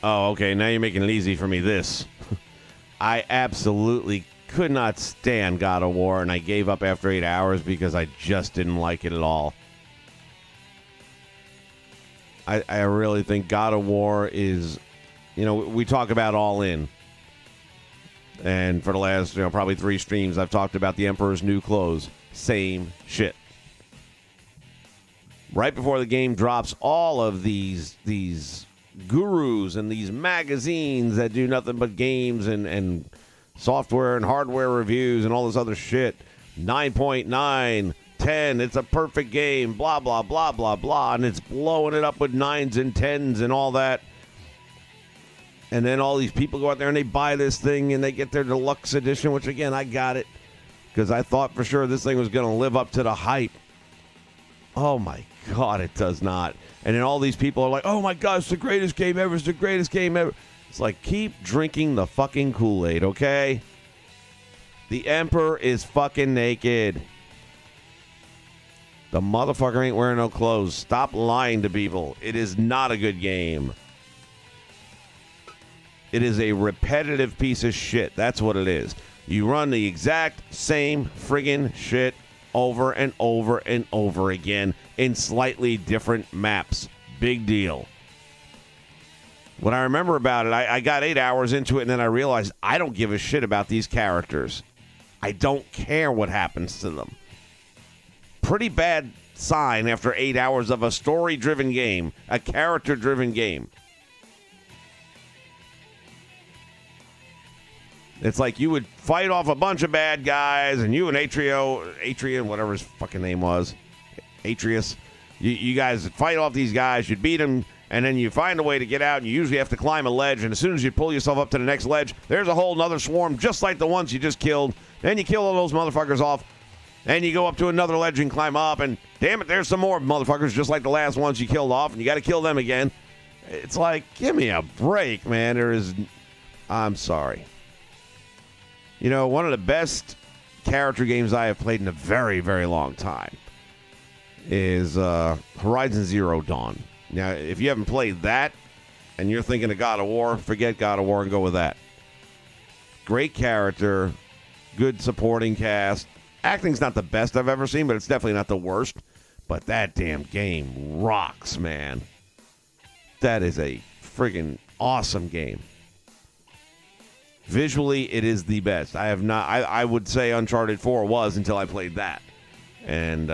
Speaker 1: Oh, okay. Now you're making it easy for me. This. I absolutely could not stand God of War, and I gave up after 8 hours because I just didn't like it at all. I really think God of War is, we talk about All In. And for the last, probably 3 streams, I've talked about the Emperor's New Clothes. Same shit. Right before the game drops, all of these gurus and these magazines that do nothing but games and software and hardware reviews and all this other shit. 9.9, 10, it's a perfect game, blah, blah, blah, blah, blah. And it's blowing it up with 9s and 10s and all that. And then all these people go out there and they buy this thing and they get their deluxe edition, which, again, I got it because I thought for sure this thing was going to live up to the hype. Oh, my God, it does not. And then all these people are like, oh, my God, it's the greatest game ever. It's the greatest game ever. It's like, keep drinking the fucking Kool-Aid, okay? The Emperor is fucking naked. The motherfucker ain't wearing no clothes. Stop lying to people. It is not a good game. It is a repetitive piece of shit. That's what it is. You run the exact same friggin' shit over and over and over again in slightly different maps. Big deal. What I remember about it, I got 8 hours into it, and then I realized I don't give a shit about these characters. I don't care what happens to them. Pretty bad sign after 8 hours of a story-driven game, a character-driven game. It's like you would fight off a bunch of bad guys, and you and Atrian, whatever his fucking name was, Atreus, you guys fight off these guys, you'd beat them, and then you find a way to get out, and you usually have to climb a ledge, and as soon as you pull yourself up to the next ledge, there's a whole nother swarm just like the ones you just killed. Then you kill all those motherfuckers off, and you go up to another ledge and climb up, and damn it, there's some more motherfuckers just like the last ones you killed off, and you got to kill them again. It's like, give me a break, man. I'm sorry. You know, one of the best character games I have played in a very, very long time is Horizon Zero Dawn. Now, if you haven't played that and you're thinking of God of War, forget God of War and go with that. Great character, good supporting cast. Acting's not the best I've ever seen, but it's definitely not the worst. But that damn game rocks, man. That is a friggin' awesome game. Visually, it is the best. I would say Uncharted 4 was until I played that. And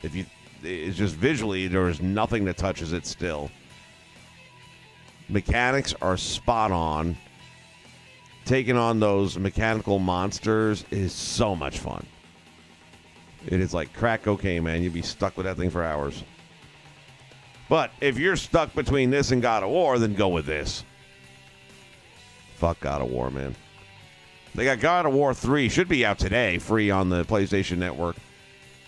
Speaker 1: it's just visually, there is nothing that touches it still. Mechanics are spot on. Taking on those mechanical monsters is so much fun. It is like crack cocaine, man. You'd be stuck with that thing for hours. But if you're stuck between this and God of War, then go with this. Fuck God of War, man. They got God of War 3. Should be out today, free on the PlayStation Network.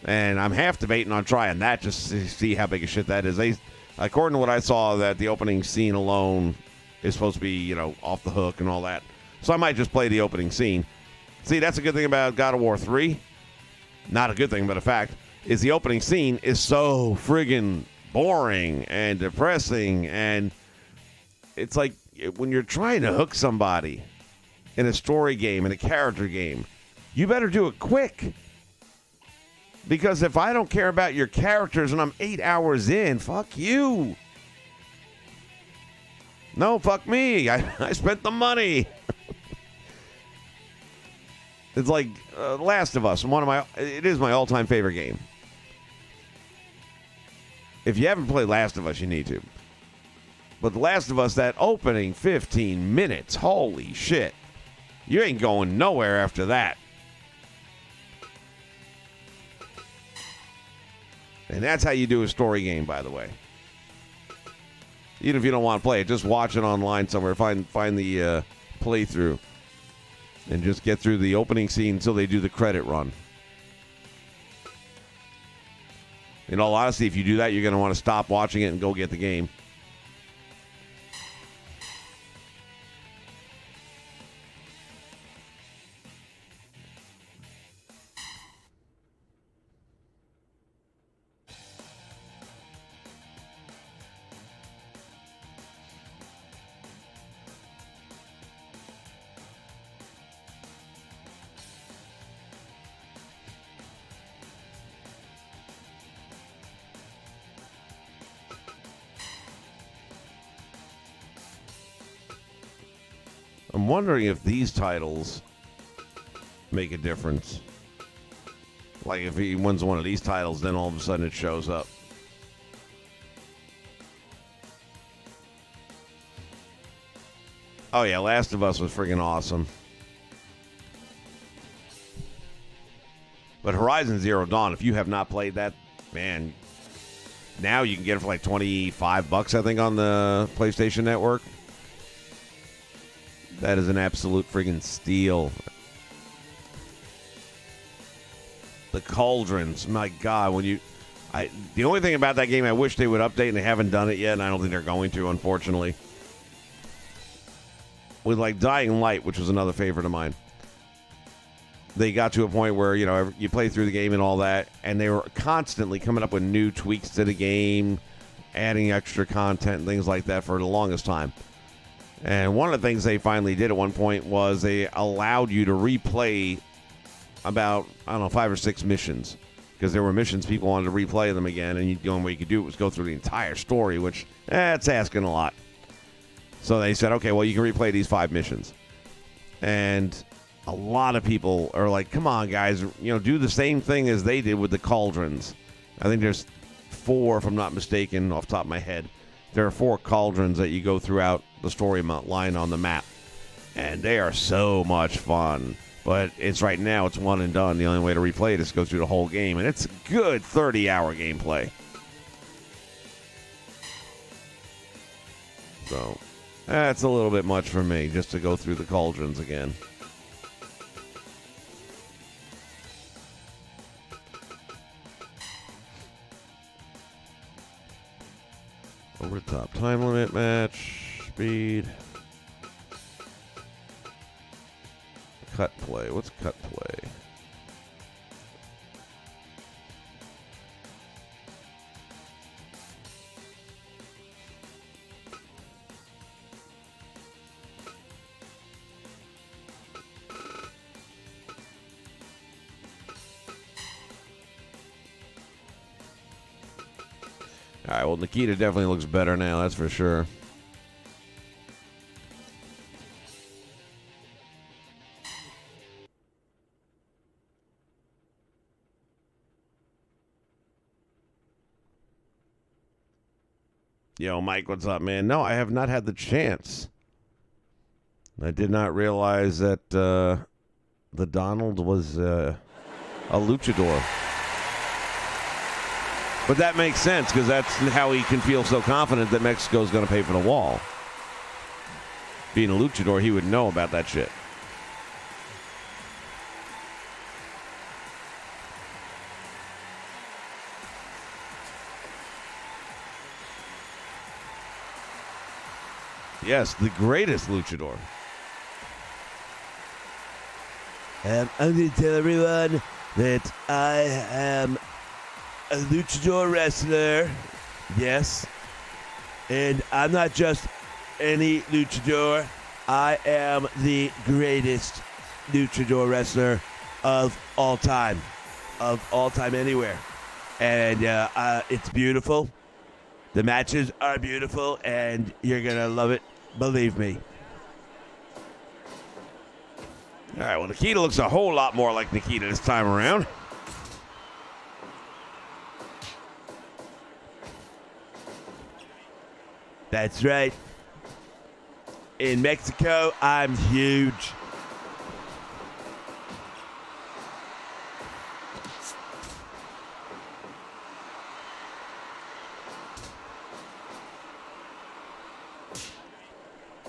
Speaker 1: And I'm half debating on trying that just to see how big a shit that is. According to what I saw, that the opening scene alone is supposed to be, you know, off the hook and all that. So I might just play the opening scene. See, that's a good thing about God of War 3. Not a good thing, but a fact, is the opening scene is so friggin' boring and depressing. And it's like when you're trying to hook somebody in a story game, in a character game, you better do it quick. Because if I don't care about your characters and I'm 8 hours in, fuck you. No, fuck me. I spent the money. It's like Last of Us, it is my all-time favorite game. If you haven't played Last of Us, you need to. But The Last of Us, that opening 15 minutes, holy shit. You ain't going nowhere after that. And that's how you do a story game, by the way. Even if you don't want to play it, just watch it online somewhere. Find the playthrough. And just get through the opening scene until they do the credit run. In all honesty, if you do that, you're going to want to stop watching it and go get the game. I'm wondering if these titles make a difference. Like if he wins one of these titles, then all of a sudden it shows up. Oh, yeah, Last of Us was freaking awesome. But Horizon Zero Dawn, if you have not played that, man, now you can get it for like $25, I think, on the PlayStation Network. That is an absolute friggin' steal. The Cauldrons, my God, the only thing about that game I wish they would update, and they haven't done it yet, and I don't think they're going to, unfortunately. With like Dying Light, which was another favorite of mine. They got to a point where, you play through the game and all that, and they were constantly coming up with new tweaks to the game, adding extra content and things like that for the longest time. And one of the things they finally did at one point was they allowed you to replay about, 5 or 6 missions. Because there were missions people wanted to replay them again, and the only way you could do it was go through the entire story, which, it's asking a lot. So they said, okay, well, you can replay these 5 missions. And a lot of people are like, come on, guys, do the same thing as they did with the Cauldrons. I think there's 4, if I'm not mistaken, off the top of my head. There are 4 Cauldrons that you go throughout the story line on the map. And they are so much fun. But it's right now, it's one and done. The only way to replay it is to go through the whole game. And it's a good 30-hour gameplay. So, that's a little bit much for me, just to go through the Cauldrons again. Over the top. Time limit match. Speed. Cut play. What's cut play? All right, well, Nikita definitely looks better now, that's for sure. Yo, Mike, what's up, man? No, I have not had the chance. I did not realize that the Donald was a luchador. But that makes sense, because that's how he can feel so confident that Mexico's going to pay for the wall. Being a luchador, he would know about that shit. Yes, the greatest luchador. I'm going to tell everyone that I am a luchador wrestler. Yes. And I'm not just any luchador. I am the greatest luchador wrestler of all time. Of all time anywhere. And it's beautiful. The matches are beautiful, and you're going to love it. Believe me. All right, well, Nikita looks a whole lot more like Nikita this time around. That's right. In Mexico, I'm huge.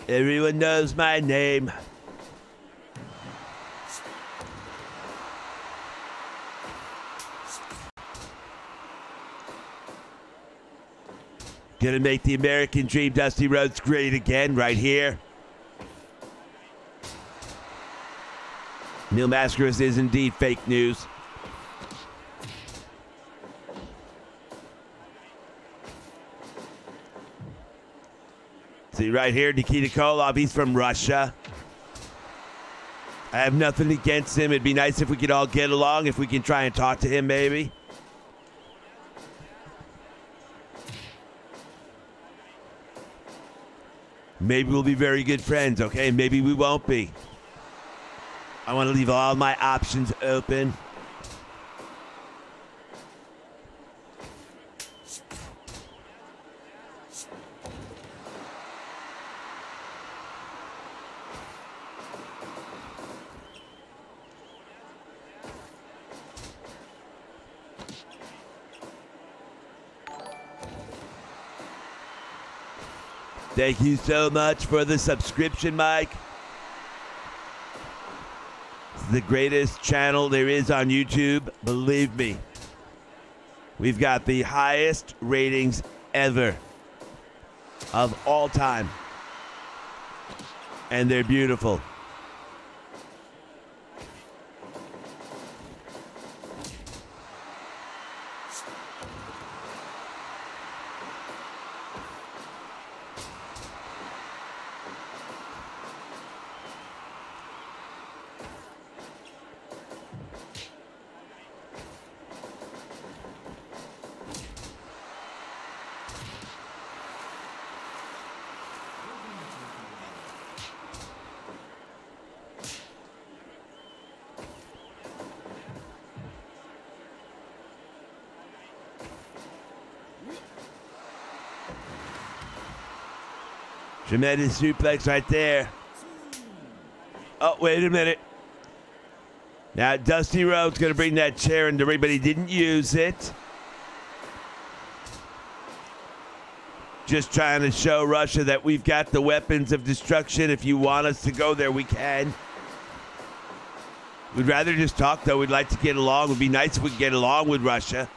Speaker 1: Everyone knows my name. Gonna make the American dream, Dusty Rhodes, great again right here. Mil Mascaras is indeed fake news. See right here, Nikita Koloff, he's from Russia. I have nothing against him. It'd be nice if we could all get along, if we can try and talk to him maybe. Maybe we'll be very good friends, okay? Maybe we won't be. I want to leave all my options open. Thank you so much for the subscription, Mike. It's the greatest channel there is on YouTube. Believe me. We've got the highest ratings ever of all time. And they're beautiful. Tremendous suplex right there. Oh, wait a minute. Now, Dusty Rhodes going to bring that chair into the ring, but he didn't use it. Just trying to show Russia that we've got the weapons of destruction. If you want us to go there, we can. We'd rather just talk, though. We'd like to get along. It would be nice if we could get along with Russia.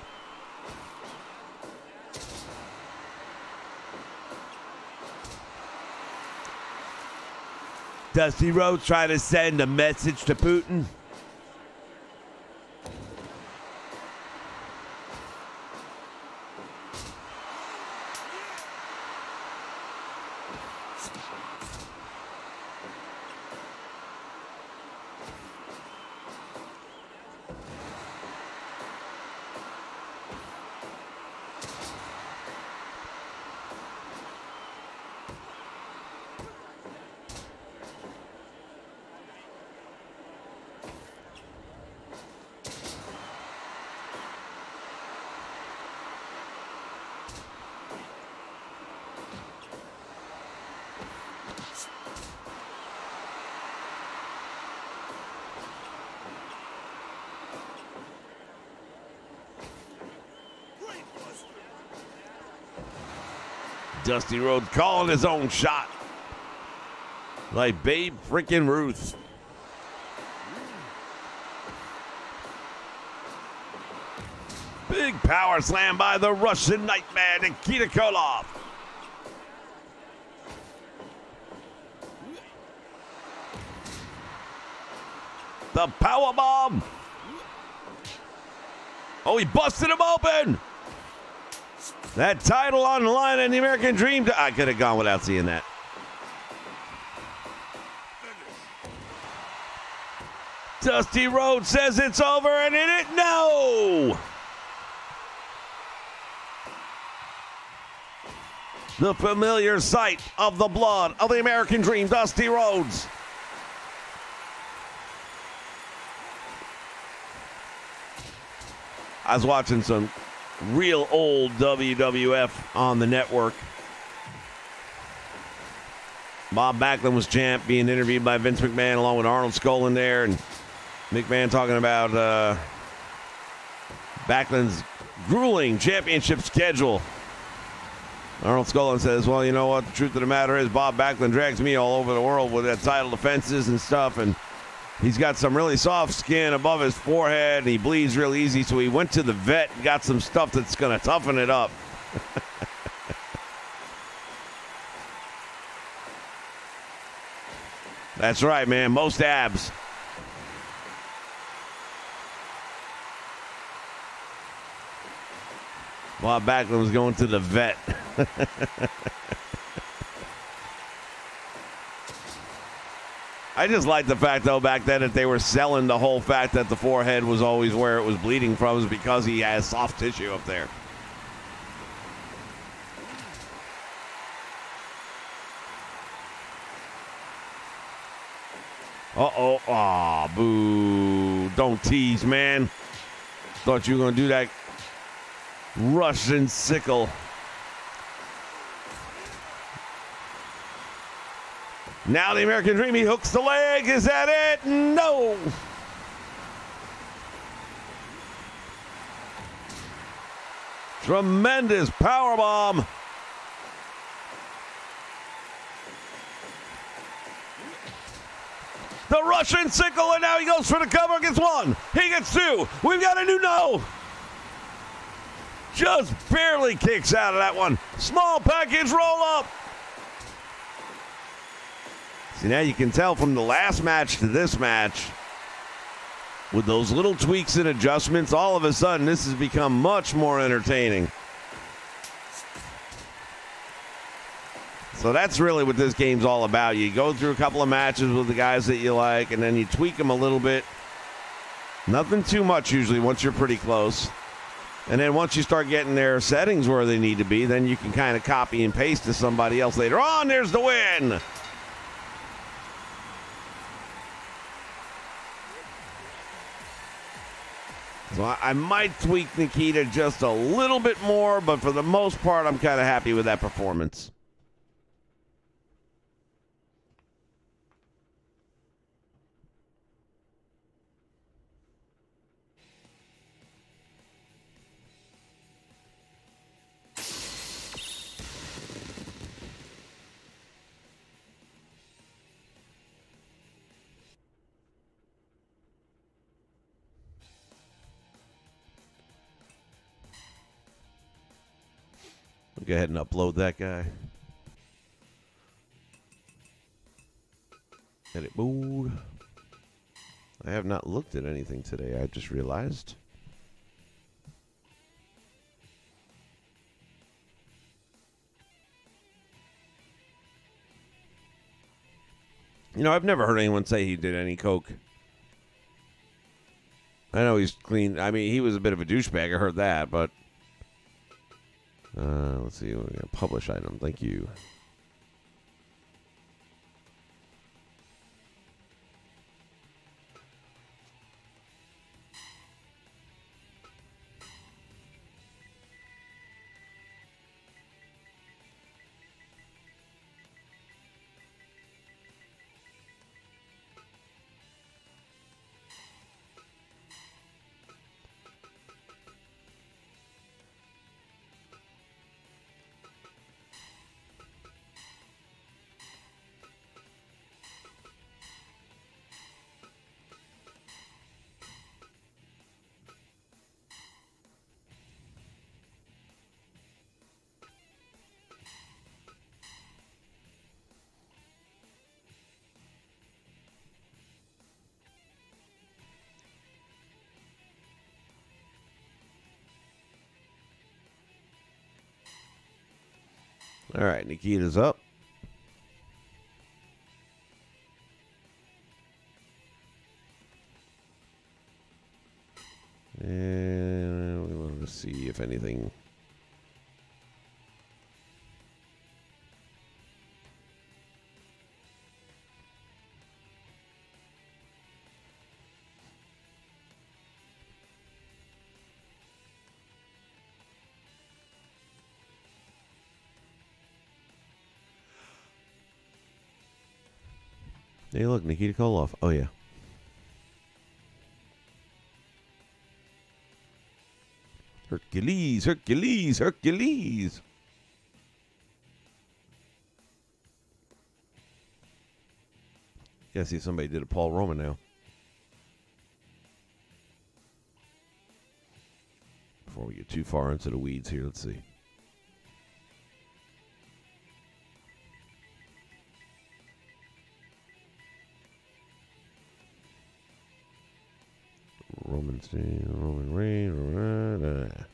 Speaker 1: Dusty Rhodes trying to send a message to Putin. Dusty Rhodes calling his own shot. Like Babe freaking Ruth. Big power slam by the Russian Nightmare, Nikita Koloff. The power bomb. Oh, he busted him open. That title on the line in the American Dream. I could have gone without seeing that. Dusty Rhodes says it's over, and it is no. The familiar sight of the blood of the American Dream, Dusty Rhodes. I was watching some real old WWF on the network. Bob Backlund was champ, being interviewed by Vince McMahon along with Arnold Skull in there, and McMahon talking about Backlund's grueling championship schedule. Arnold Skull says, well, you know what, the truth of the matter is Bob Backlund drags me all over the world with that title defenses and stuff, and he's got some really soft skin above his forehead, and he bleeds real easy, so he went to the vet and got some stuff that's going to toughen it up. That's right, man. Most abs. Bob Backlund was going to the vet. I just like the fact, though, back then that they were selling the whole fact that the forehead was always where it was bleeding from is because he has soft tissue up there. Uh-oh. Aw, boo. Don't tease, man. Thought you were going to do that Russian sickle. Now the American Dream, he hooks the leg. Is that it? No. Tremendous powerbomb. The Russian sickle, and now he goes for the cover. Gets one. He gets two. We've got a new no. Just barely kicks out of that one. Small package roll up. See, now you can tell from the last match to this match, with those little tweaks and adjustments, all of a sudden this has become much more entertaining. So that's really what this game's all about. You go through a couple of matches with the guys that you like, and then you tweak them a little bit. Nothing too much usually once you're pretty close. And then once you start getting their settings where they need to be, then you can kind of copy and paste to somebody else later on. There's the win. So I might tweak Nikita just a little bit more, but for the most part, I'm kind of happy with that performance. Go ahead and upload that guy. Edit mode. I have not looked at anything today. I just realized. You know, I've never heard anyone say he did any coke. I know he's clean. I mean, he was a bit of a douchebag. I heard that, but let's see. We're gonna publish item. Thank you. All right, Nikita's up. And we wanted to see if anything. Hey, look, Nikita Koloff. Oh, yeah. Hercules, Hercules, Hercules. Yeah, see, somebody did a Paul Roman now. Before we get too far into the weeds here, let's see. Roman Reigns.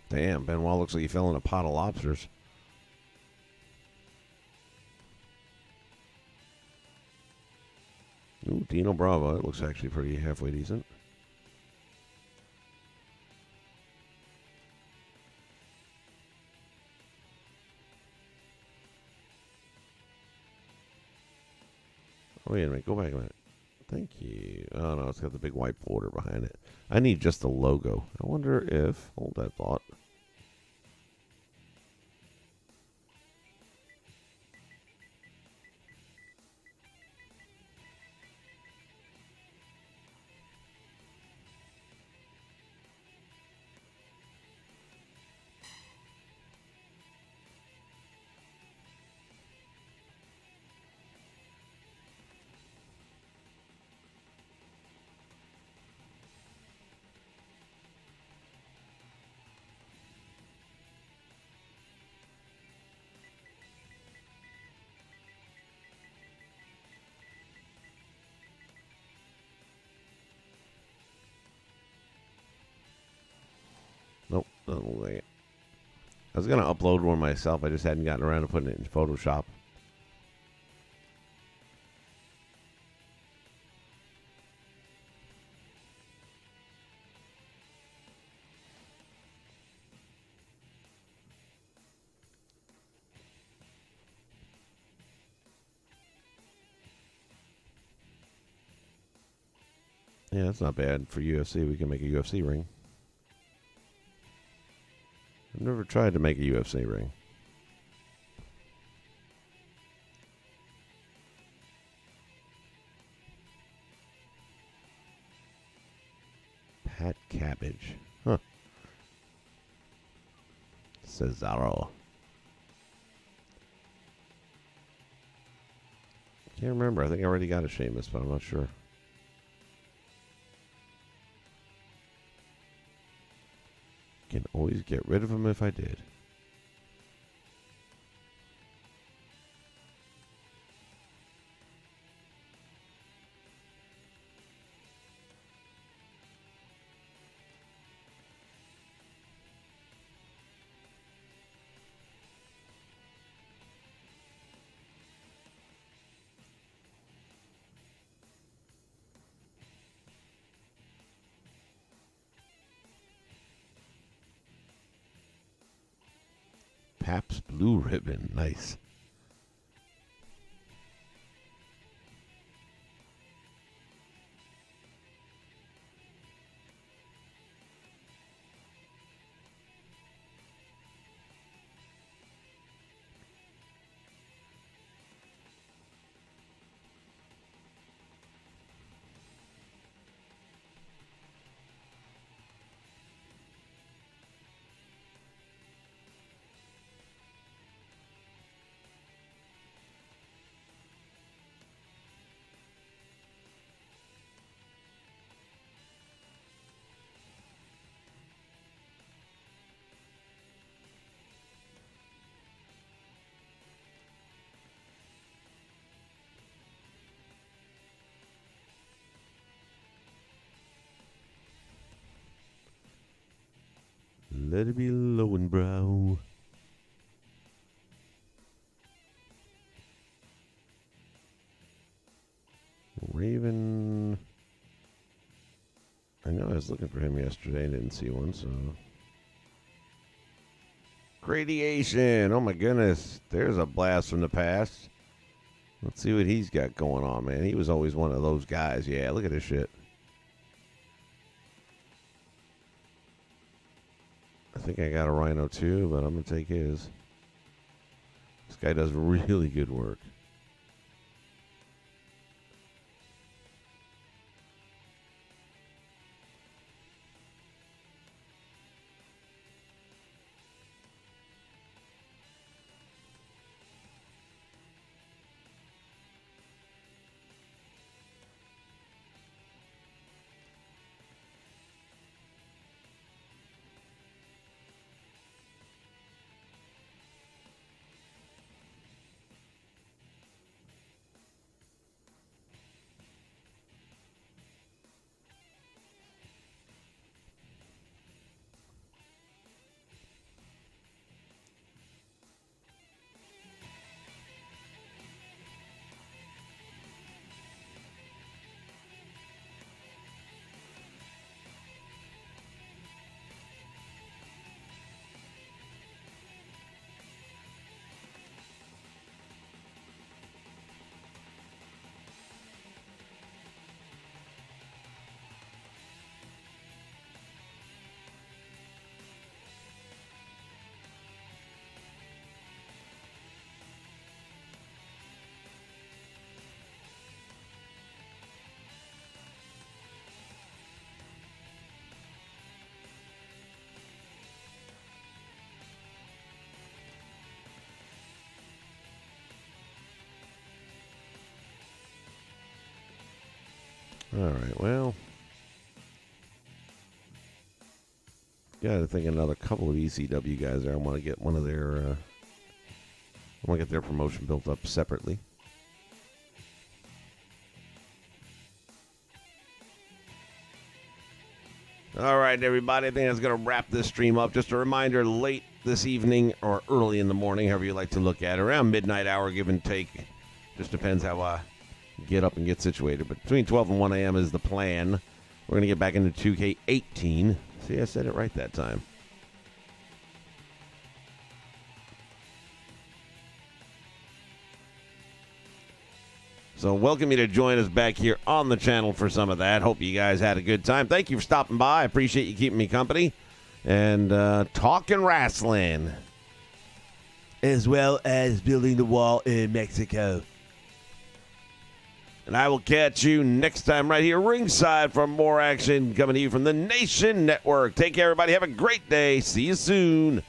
Speaker 1: Damn, Benoit looks like he fell in a pot of lobsters. Ooh, Dino Bravo. It looks actually pretty halfway decent. Oh, wait a minute. Go back a minute. Thank you. Oh, no, it's got the big white border behind it. I need just the logo. I wonder if... Hold that thought. Nope, doesn't look like it. I was going to upload one myself. I just hadn't gotten around to putting it in Photoshop. Yeah, that's not bad for UFC. We can make a UFC ring. I've never tried to make a UFC ring. Pat Cabbage. Huh. Cesaro. Can't remember. I think I already got a Sheamus, but I'm not sure. Can always get rid of him if I did. Pabst Blue Ribbon. Nice. Let it be Lowenbrow. Raven. I know I was looking for him yesterday and didn't see one, so. Gradiation. Oh my goodness. There's a blast from the past. Let's see what he's got going on, man. He was always one of those guys. Yeah, look at this shit. I think I got a Rhino too, but I'm going to take his. This guy does really good work. All right, well, got to think another couple of ECW guys there. I want to get one of their, I want to get their promotion built up separately. All right, everybody. I think that's going to wrap this stream up. Just a reminder, late this evening or early in the morning, however you like to look at it, around midnight hour, give and take. Just depends how I get up and get situated. But between 12 and 1 a.m. is the plan. We're going to get back into 2K18. See, I said it right that time. So welcome you to join us back here on the channel for some of that. Hope you guys had a good time. Thank you for stopping by. I appreciate you keeping me company. And talking wrestling. As well as building the wall in Mexico. And I will catch you next time right here ringside for more action coming to you from the Nation Network. Take care, everybody. Have a great day. See you soon.